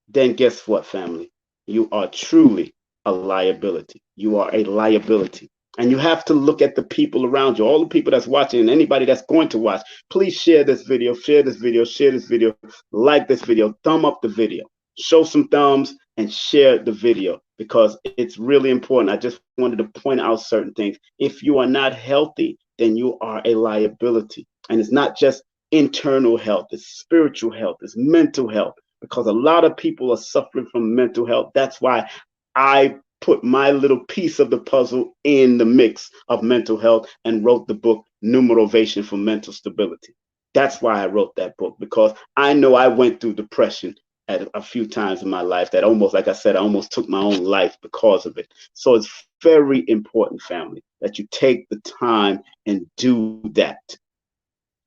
then guess what, family? You are truly a liability. You are a liability. And you have to look at the people around you, all the people that's watching, and anybody that's going to watch. Please share this video, share this video, share this video, like this video, thumb up the video, show some thumbs, and share the video because it's really important. I just wanted to point out certain things. If you are not healthy, then you are a liability. And it's not just internal health, it's spiritual health, it's mental health, because a lot of people are suffering from mental health. That's why I put my little piece of the puzzle in the mix of mental health and wrote the book Numerovation for Mental Stability. That's why I wrote that book, because I know I went through depression at a few times in my life that almost, like I said, I almost took my own life because of it. So it's very important, family, that you take the time and do that.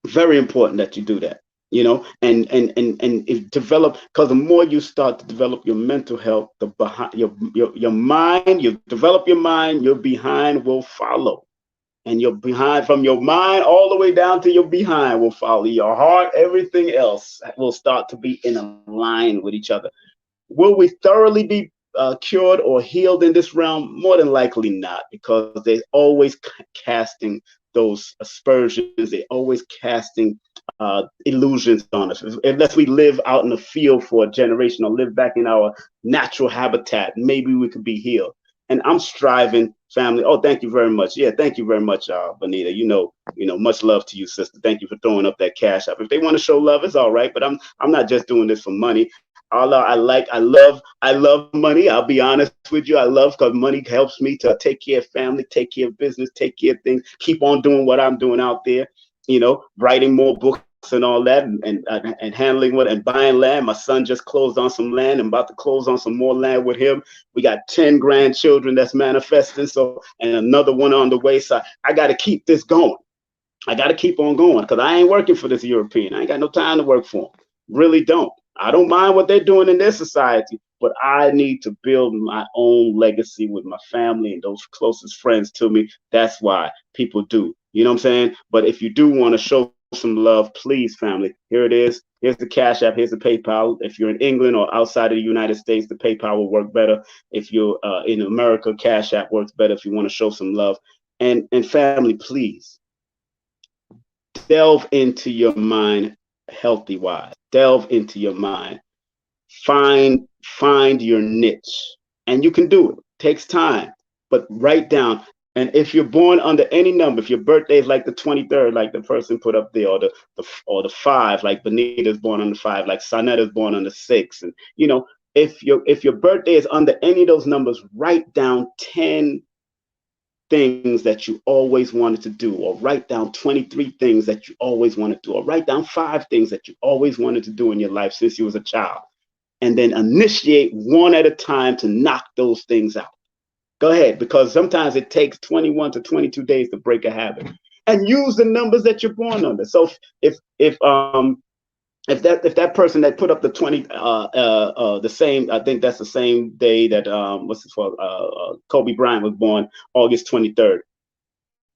Very important that you do that. And if develop, because the more you start to develop your mental health, the behind your mind, you develop your mind, your behind will follow. And your behind, from your mind all the way down to your behind, will follow. Your heart, everything else will start to be in line with each other. Will we thoroughly be cured or healed in this realm? More than likely not, because they're always casting those aspersions. They're always casting illusions on us. Unless we live out in the field for a generation or live back in our natural habitat, maybe we could be healed. And I'm striving, family. Oh, thank you very much. Yeah, thank you very much, Bonita. Much love to you, sister. Thank you for throwing up that cash up. If they want to show love, it's all right. But I'm not just doing this for money. I love money. I'll be honest with you. I love, because money helps me to take care of family, take care of business, take care of things, keep on doing what I'm doing out there, writing more books and all that, and handling what, and buying land. My son just closed on some land. I'm about to close on some more land with him. We got 10 grandchildren that's manifesting. So, and another one on the way. So I got to keep this going. I got to keep on going, because I ain't working for this European. I ain't got no time to work for him. Really don't. I don't mind what they're doing in their society, but I need to build my own legacy with my family and those closest friends to me. That's why people do. You know what I'm saying? But if you do want to show some love, please, family, here it is. Here's the Cash App. Here's the PayPal. If you're in England or outside of the United States, the PayPal will work better. If you're in America, Cash App works better if you want to show some love. And family, please delve into your mind healthy wise. Delve into your mind. Find your niche, and you can do it. Takes time, but write down. And if you're born under any number, if your birthday is like the 23rd, like the person put up there, or the 5, like Benita's born on the 5, like Sanetta's born on the 6, and if your birthday is under any of those numbers, write down 10 things that you always wanted to do, or write down 23 things that you always wanted to do, or write down 5 things that you always wanted to do in your life since you was a child, and then initiate one at a time to knock those things out. Go ahead, because sometimes it takes 21 to 22 days to break a habit. And use the numbers that you're born under. So if that person that put up the 20 the same, I think that's the same day that what's it called, Kobe Bryant was born, August 23rd.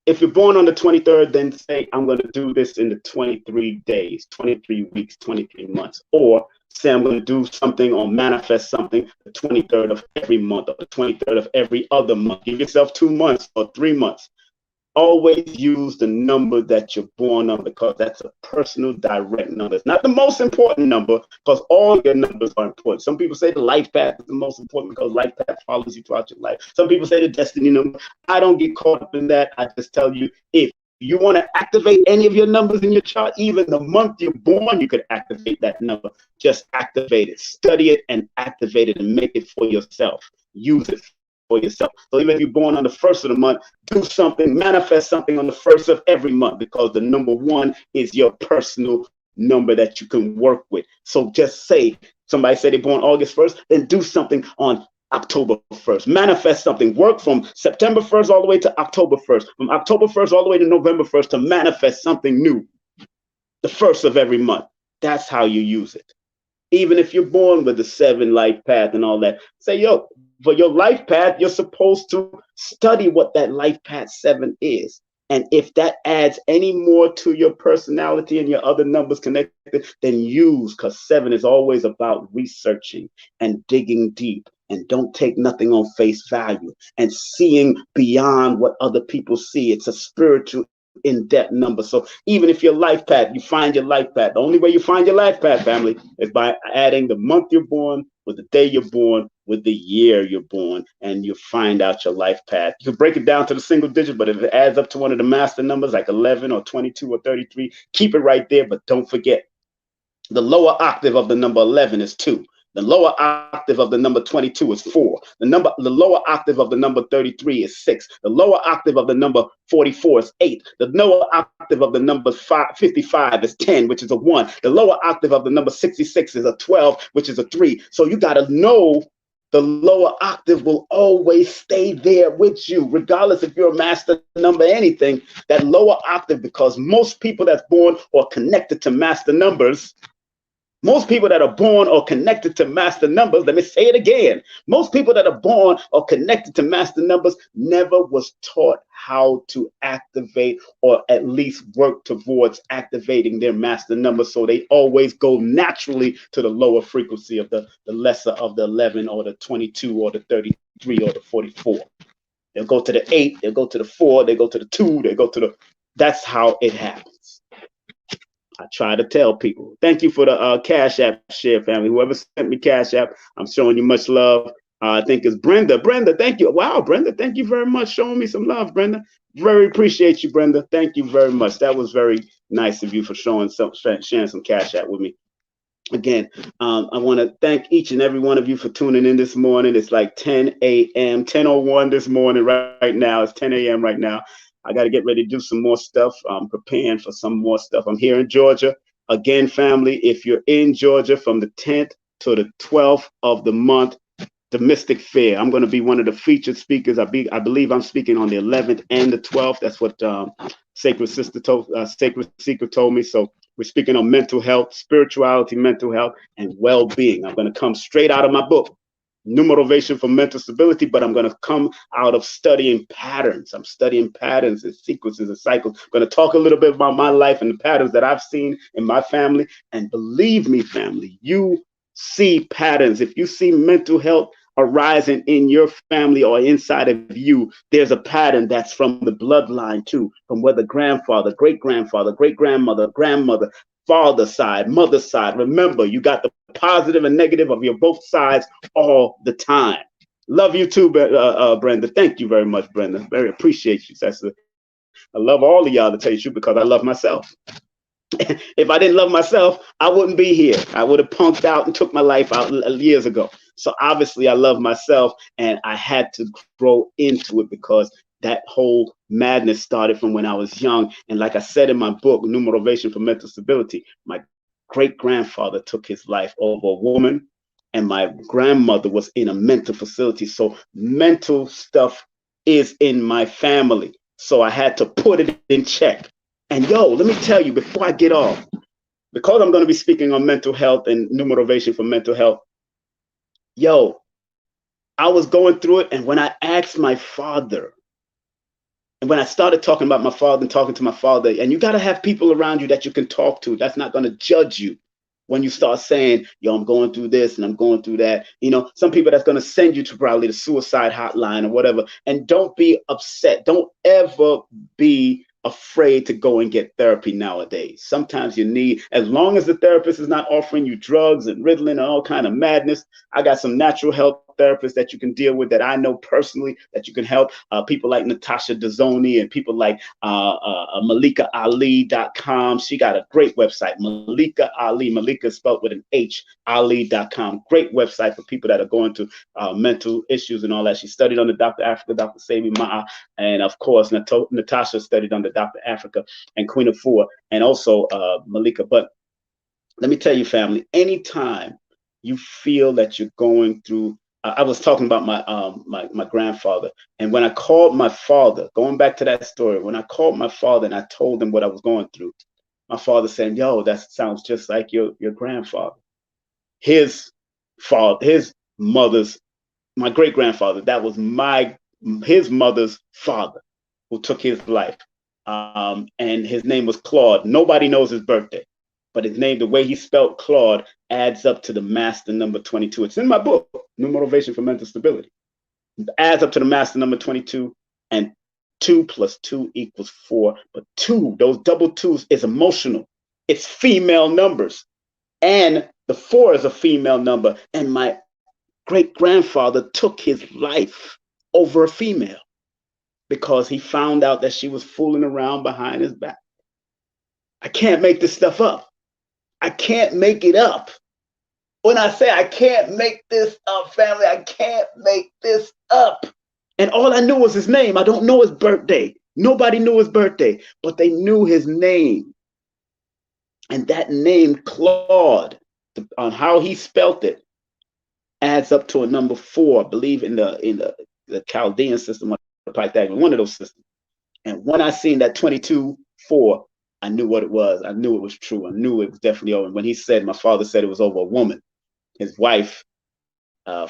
If you're born on the 23rd, then say, I'm going to do this in the 23 days, 23 weeks, 23 months. Or say, I'm going to do something or manifest something the 23rd of every month or the 23rd of every other month. Give yourself 2 months or 3 months. Always use the number that you're born on, because that's a personal direct number. It's not the most important number, because all your numbers are important. Some people say the life path is the most important because life path follows you throughout your life. Some people say the destiny number. I don't get caught up in that. I just tell you, if you want to activate any of your numbers in your chart, even the month you're born, you could activate that number. Just activate it, study it, and activate it, and make it for yourself. Use it for yourself. So even if you're born on the 1st of the month, do something, manifest something on the 1st of every month, because the number 1 is your personal number that you can work with. So just say, somebody said they're born August 1st, then do something on October 1st. Manifest something. Work from September 1st all the way to October 1st. From October 1st all the way to November 1st to manifest something new. The 1st of every month. That's how you use it. Even if you're born with the 7 life path and all that, say, yo, for your life path, you're supposed to study what that life path 7 is. And if that adds any more to your personality and your other numbers connected, then use, because 7 is always about researching and digging deep. And don't take nothing on face value and seeing beyond what other people see. It's a spiritual in-depth number. So even if your life path, you find your life path, the only way you find your life path, family, is by adding the month you're born with the day you're born with the year you're born, and you find out your life path. You can break it down to the single digit, but if it adds up to one of the master numbers like 11 or 22 or 33, keep it right there. But don't forget, the lower octave of the number 11 is 2. The lower octave of the number 22 is 4. The lower octave of the number 33 is 6. The lower octave of the number 44 is 8. The lower octave of the number 55 is 10, which is a 1. The lower octave of the number 66 is a 12, which is a 3. So you got to know the lower octave will always stay there with you, regardless if you're a master number, anything, that lower octave, because most people that's born or connected to master numbers, most people that are born or connected to master numbers, let me say it again, most people that are born or connected to master numbers never was taught how to activate or at least work towards activating their master number. So they always go naturally to the lower frequency of the lesser of the 11 or the 22 or the 33 or the 44. They'll go to the 8, they'll go to the 4, they go to the 2, they go to the, that's how it happens. I try to tell people. Thank you for the Cash App share, family. Whoever sent me Cash App, I'm showing you much love. I think it's Brenda. Brenda, thank you. Wow, Brenda, thank you very much. Showing me some love, Brenda. Very appreciate you, Brenda. Thank you very much. That was very nice of you for sharing some Cash App with me. Again, I want to thank each and every one of you for tuning in this morning. It's like 10 a.m., 10:01 this morning right now. It's 10 a.m. right now. I got to get ready to do some more stuff. I'm preparing for some more stuff. I'm here in Georgia. Again, family, if you're in Georgia from the 10th to the 12th of the month, the Mystic Fair, I'm going to be one of the featured speakers. I believe I'm speaking on the 11th and the 12th. That's what Sacred Seeker told me. So We're speaking on mental health, spirituality, mental health, and well-being. I'm going to come straight out of my book, Numerovation for Mental Stability, but I'm going to come out of studying patterns. I'm studying patterns and sequences and cycles. I'm going to talk a little bit about my life and the patterns that I've seen in my family. And believe me, family, you see patterns. If you see mental health arising in your family or inside of you, there's a pattern that's from the bloodline too, from whether grandfather, great-grandfather, great-grandmother, grandmother, father side, mother side. Remember, you got the positive and negative of your both sides all the time. Love you too, Brenda. Thank you very much, Brenda. Very appreciate you, sister. I love all of y'all, to tell you the truth, because I love myself. If I didn't love myself, I wouldn't be here. I would have punked out and took my life out years ago. So obviously, I love myself, and I had to grow into it because that whole madness started from when I was young. And like I said in my book, Numerovation for Mental Stability, my great grandfather took his life over a woman, and my grandmother was in a mental facility. So mental stuff is in my family. So I had to put it in check. And yo, let me tell you before I get off, because I'm going to be speaking on mental health and Numerovation for mental health, yo, I was going through it. And when I asked my father, and when I started talking about my father and talking to my father, and you got to have people around you that you can talk to, that's not going to judge you. When you start saying, yo, I'm going through this and I'm going through that, you know, some people that's going to send you to probably the suicide hotline or whatever. And don't be upset. Don't ever be afraid to go and get therapy nowadays. Sometimes you need, as long as the therapist is not offering you drugs and Ritalin and all kind of madness. I got some natural health therapists that you can deal with that I know personally that you can help. People like Natasha Dazzoni and people like MalikaAli.com. She got a great website, Malika Ali. Malika is spelled with an H, Ali.com. Great website for people that are going through mental issues and all that. She studied under Dr. Africa, Dr. Sebi Ma'a, and of course, Natasha studied under Dr. Africa and Queen of Four, and also Malika. But let me tell you, family, anytime you feel that you're going through, I was talking about my grandfather, and when I called my father, going back to that story, when I called my father and I told him what I was going through, my father said, "Yo, that sounds just like your grandfather." His father, his mother's, my great grandfather, that was his mother's father who took his life, and his name was Claude. Nobody knows his birthday, but his name, the way he spelled Claude, adds up to the master number 22. It's in my book, Numerovation for Mental Stability. It adds up to the master number 22, and 2 + 2 = 4. But 2, those double twos, is emotional. It's female numbers. And the 4 is a female number. And my great grandfather took his life over a female because he found out that she was fooling around behind his back. I can't make this stuff up. I can't make it up. When I say I can't make this up, family, I can't make this up. And all I knew was his name. I don't know his birthday. Nobody knew his birthday, but they knew his name. And that name, Claude, on how he spelt it, adds up to a number 4, I believe in the Chaldean system or the Pythagorean, one of those systems. And when I seen that 22-4, I knew what it was. I knew it was true. I knew it was definitely over. When he said, my father said it was over a woman, his wife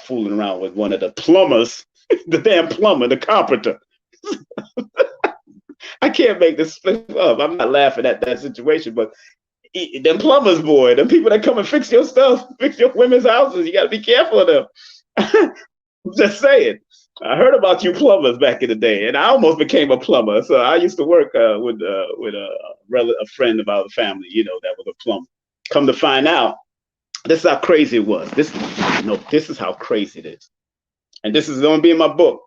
fooling around with one of the plumbers, the damn plumber, the carpenter. I can't make this up. I'm not laughing at that situation, but them plumbers, boy, them people that come and fix your stuff, fix your women's houses, you got to be careful of them. Just saying. I heard about you plumbers back in the day, and I almost became a plumber. So I used to work with a friend of our family, you know, that was a plumber. Come to find out, this is how crazy it was. This is how crazy it is. And this is going to be in my book.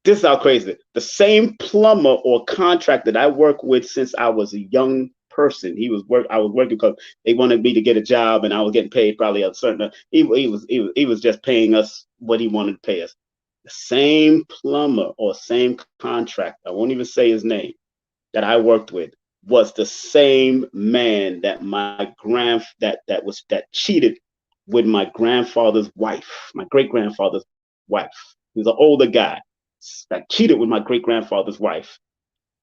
This is how crazy it is. The same plumber or contractor that I worked with since I was a young person. I was working because they wanted me to get a job, and I was getting paid probably a certain. He was just paying us what he wanted to pay us. The same plumber or same contractor, I won't even say his name, that I worked with was the same man that that cheated with my grandfather's wife, my great grandfather's wife. He was an older guy that cheated with my great grandfather's wife,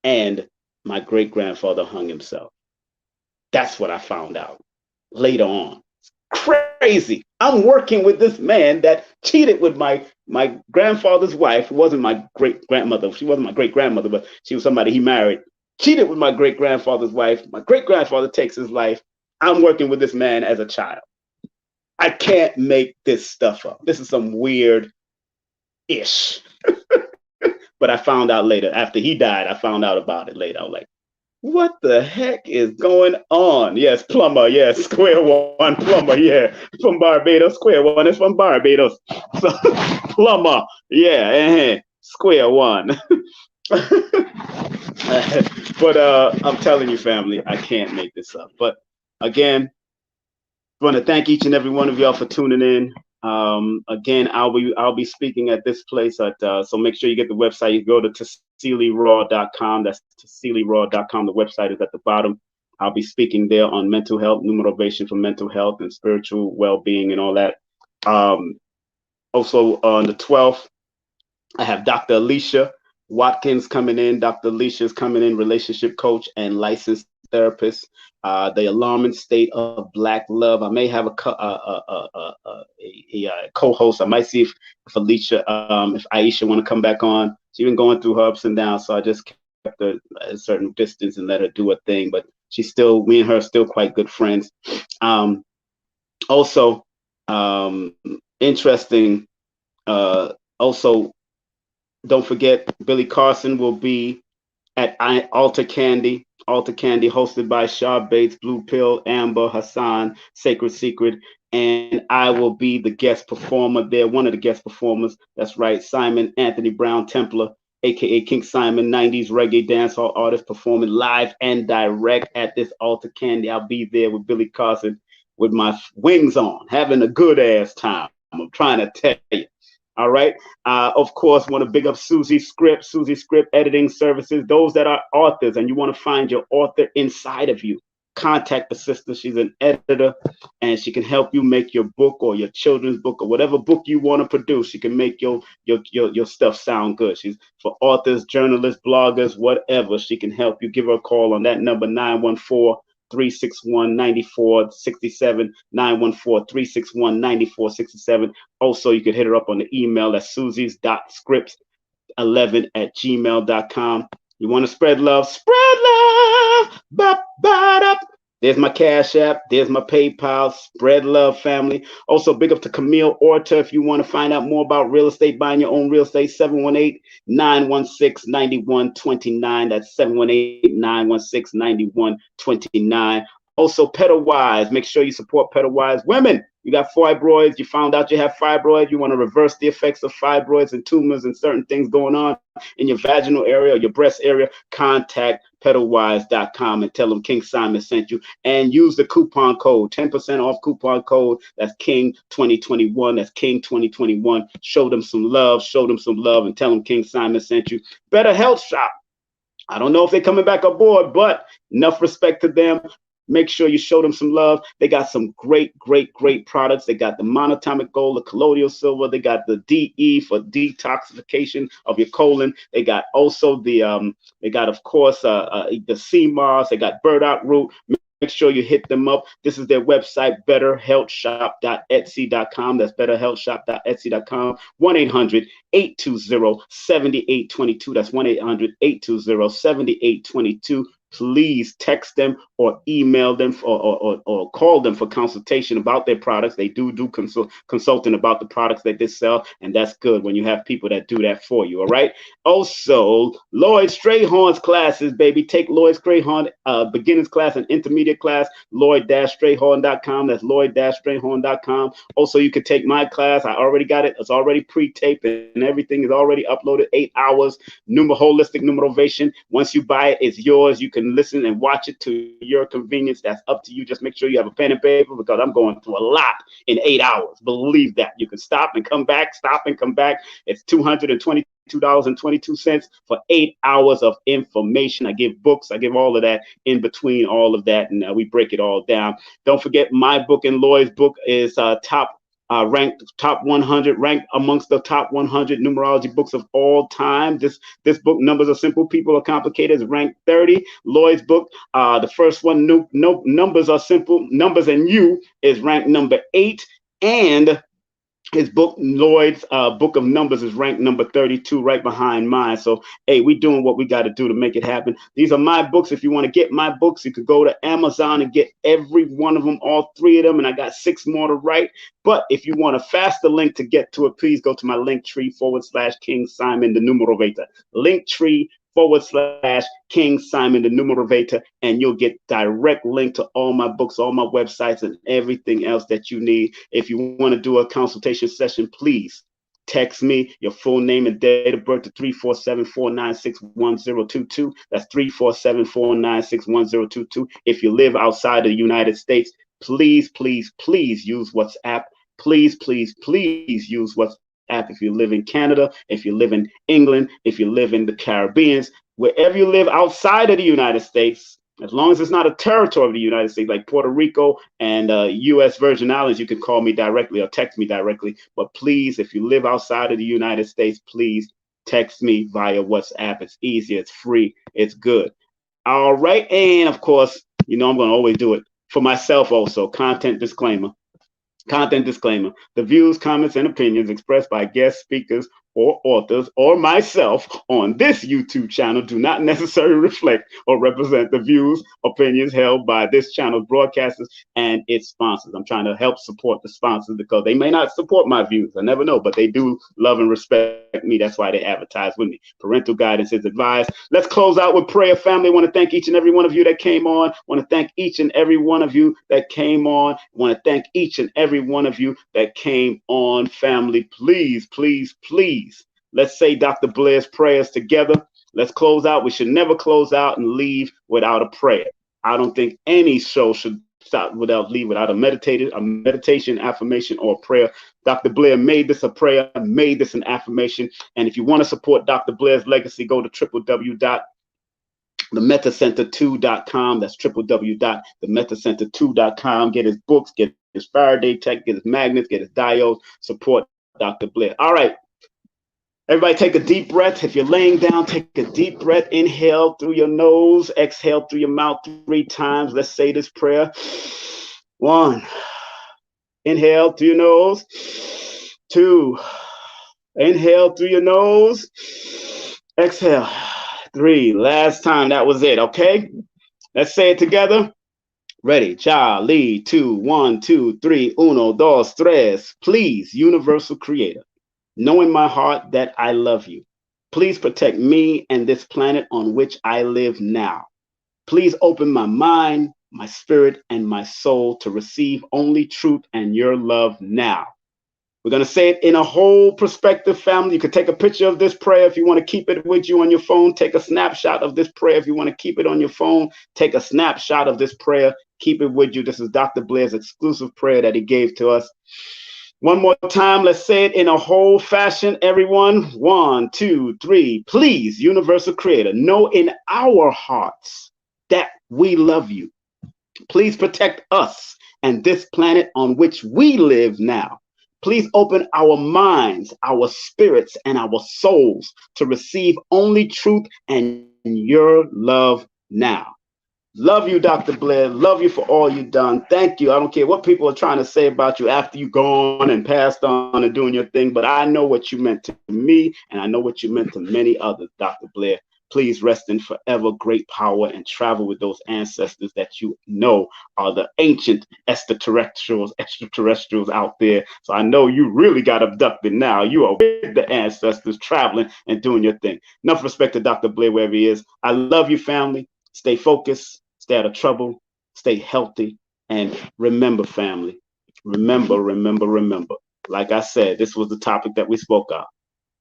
and my great grandfather hung himself. That's what I found out later on. Crazy. I'm working with this man that cheated with my grandfather's wife, who wasn't my great grandmother. She wasn't my great grandmother, but she was somebody he married. Cheated with my great grandfather's wife. My great grandfather takes his life. I'm working with this man as a child. I can't make this stuff up. This is some weird ish. But I found out later. After he died, I found out about it later. I was like, what the heck is going on? Yes, plumber. Yes, square one plumber. Yeah, from Barbados. Square one is from Barbados. So plumber. Yeah, square one. But I'm telling you, family, I can't make this up. But again, I want to thank each and every one of y'all for tuning in. Again, I'll be speaking at this place at so make sure you get the website. You go to TassiliRaw.com. That's TassiliRaw.com. The website is at the bottom. I'll be speaking there on mental health, numerovation for mental health and spiritual well-being and all that. Also on the 12th, I have Dr. Alicia Watkins coming in. Dr. Alicia is coming in, relationship coach and licensed therapist. The alarming state of black love. I may have a co-host. I might see if Alicia, if Aisha want to come back on. She's been going through her ups and downs, so I just kept her at a certain distance and let her do her thing. But she's still, me and her are still quite good friends. Also, interesting. Also, don't forget, Billy Carson will be at Altar Candy. Altar Candy, hosted by Shaw Bates, Blue Pill, Amber, Hassan, Sacred Secret. And I will be the guest performer there, one of the guest performers. That's right, Simon Anthony Brown Templar, aka King Simon, 90s reggae dancehall artist, performing live and direct at this Altar Candy. I'll be there with Billy Carson with my wings on, having a good ass time. I'm trying to tell you. All right. Of course, want to big up Susie Script editing services. Those that are authors and you want to find your author inside of you, contact the sister. She's an editor and she can help you make your book or your children's book or whatever book you want to produce. She can make your stuff sound good. She's for authors, journalists, bloggers, whatever. She can help you. Give her a call on that number, 914-361-9467, 914-361-9467. Also, you can hit her up on the email at susies.scripts11@gmail.com. You want to spread love? Spread love! Ba-ba-da. There's my Cash App. There's my PayPal. Spread love, family. Also, big up to Camille Orta. If you want to find out more about real estate, buying your own real estate, 718-916-9129. That's 718-916-9129. Also, Pedalwise. Make sure you support Pedalwise. Women, you got fibroids. You found out you have fibroids. You want to reverse the effects of fibroids and tumors and certain things going on in your vaginal area or your breast area. Contact pedalwise.com and tell them King Simon sent you, and use the coupon code, 10% off coupon code. That's King 2021. That's King 2021. Show them some love, and tell them King Simon sent you. Better Health Shop. I don't know if they're coming back aboard, but enough respect to them. Make sure you show them some love. They got some great products. They got the monatomic gold, the colloidal silver. They got the DE for detoxification of your colon. They got also the they got, of course, the sea moss. They got burdock root. Make sure you hit them up. This is their website, betterhealthshop.etsy.com. That's betterhealthshop.etsy.com. 1-800-820-7822. That's 1-800-820-7822. Please text them or email them or call them for consultation about their products. They do consulting about the products that they sell, and that's good when you have people that do that for you. All right. Also, Lloyd Strayhorn's classes, baby. Take Lloyd Strayhorn beginners class and intermediate class. Lloyd-Strayhorn.com. That's Lloyd-Strayhorn.com. Also, you could take my class. I already got it. It's already pre-taped and everything is already uploaded. 8 hours. Holistic Numerovation. Once you buy it, it's yours. You can listen and watch it to your convenience. That's up to you. Just make sure you have a pen and paper, because I'm going through a lot in 8 hours. Believe that. You can stop and come back. It's $222.22 for 8 hours of information. I give books. I give all of that in between all of that, and we break it all down. Don't forget, my book and Lloyd's book is top ranked top 100, ranked amongst the top 100 numerology books of all time. This book, Numbers Are Simple, People Are Complicated, is ranked 30. Lloyd's book, the first one, Numbers Are Simple, Numbers and You, is ranked number 8. And his book, Lloyd's Book of Numbers, is ranked number 32, right behind mine. So, hey, we doing what we got to do to make it happen. These are my books. If you want to get my books, you could go to Amazon and get every one of them, all 3 of them, and I got 6 more to write. But if you want a faster link to get to it, please go to my Linktree/King Simon the Numerovator. Linktree/King Simon the Numerovator, and you'll get direct link to all my books, all my websites, and everything else that you need. If you want to do a consultation session, please text me your full name and date of birth to 347-496-1022. That's 347-496-1022. If you live outside of the United States, please, please, please use WhatsApp. Please, please, please use WhatsApp. If you live in Canada, if you live in England, if you live in the Caribbean, wherever you live outside of the United States, as long as it's not a territory of the United States like Puerto Rico and U.S. Virgin Islands, you can call me directly or text me directly. But please, if you live outside of the United States, please text me via WhatsApp. It's easy, it's free, it's good. All right. And of course, you know I'm going to always do it for myself also. Content disclaimer. The views, comments, and opinions expressed by guest speakers or authors or myself on this YouTube channel do not necessarily reflect or represent the views, opinions held by this channel's broadcasters and its sponsors. I'm trying to help support the sponsors because they may not support my views. I never know, but they do love and respect me. That's why they advertise with me. Parental guidance is advised. Let's close out with prayer, family. I want to thank each and every one of you that came on. I want to thank each and every one of you that came on. I want to thank each and every one of you that came on, family. Please, please, please. Let's say Dr. Blair's prayers together. Let's close out. We should never close out and leave without a prayer. I don't think any show should leave without a meditation, affirmation, or prayer. Dr. Blair made this a prayer, made this an affirmation. And if you want to support Dr. Blair's legacy, go to www.themetacenter2.com. That's www.themetacenter2.com. Get his books, get his Faraday tech, get his magnets, get his diodes. Support Dr. Blair. All right. Everybody take a deep breath. If you're laying down, take a deep breath. Inhale through your nose. Exhale through your mouth 3 times. Let's say this prayer. 1. Inhale through your nose. 2. Inhale through your nose. Exhale. 3. Last time. That was it. Okay? Let's say it together. Ready? Charlie. 2, 1, 2, 3. 1, 2, 3. Please, universal creator, know in my heart that I love you. Please protect me and this planet on which I live now. Please open my mind, my spirit, and my soul to receive only truth and your love now. We're going to say it in a whole perspective, family. You can take a picture of this prayer if you want to keep it with you on your phone. Take a snapshot of this prayer if you want to keep it on your phone. Take a snapshot of this prayer. Keep it with you. This is Dr. Blair's exclusive prayer that he gave to us. One more time, let's say it in a whole fashion, everyone. 1, 2, 3. Please, universal creator, know in our hearts that we love you. Please protect us and this planet on which we live now. Please open our minds, our spirits, and our souls to receive only truth and your love now. Love you, Dr. Blair. Love you for all you've done. Thank you. I don't care what people are trying to say about you after you've gone and passed on and doing your thing, but I know what you meant to me, and I know what you meant to many others, Dr. Blair. Please rest in forever great power and travel with those ancestors that you know are the ancient extraterrestrials out there. So I know you really got abducted now. You are with the ancestors traveling and doing your thing. Enough respect to Dr. Blair wherever he is. I love you, family. Stay focused. Stay out of trouble, stay healthy, and remember, family, remember. Like I said, this was the topic that we spoke of.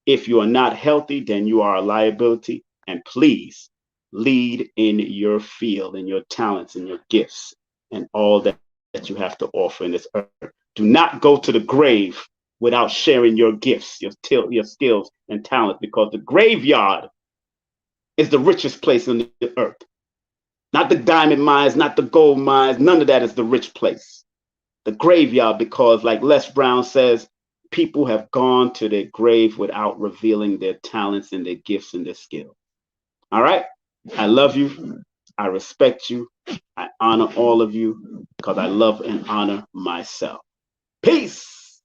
If you are not healthy, then you are a liability, and please lead in your field, in your talents, and your gifts, and all that you have to offer in this earth. Do not go to the grave without sharing your gifts, your skills, and talent, because the graveyard is the richest place on the earth. Not the diamond mines, not the gold mines. None of that is the rich place. the graveyard, because like Les Brown says, people have gone to their grave without revealing their talents and their gifts and their skills. All right? I love you. I respect you. I honor all of you because I love and honor myself. Peace.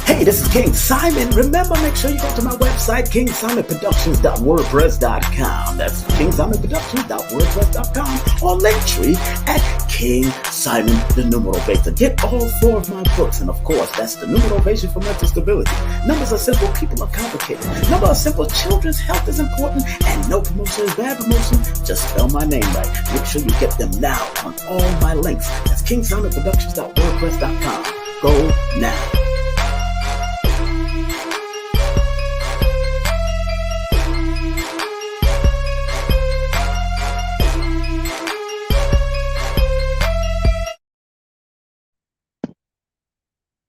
Hey, this is King Simon. Remember, make sure you go to my website, kingsimonproductions.wordpress.com. That's kingsimonproductions.wordpress.com, or Linktree at King Simon the Numerovation. Get all 4 of my books, and of course, that's the Numerovation for mental stability. Numbers are simple, people are complicated. Numbers are simple, children's health is important, and no promotion is bad promotion. Just spell my name right. Make sure you get them now on all my links. That's kingsimonproductions.wordpress.com. Go now.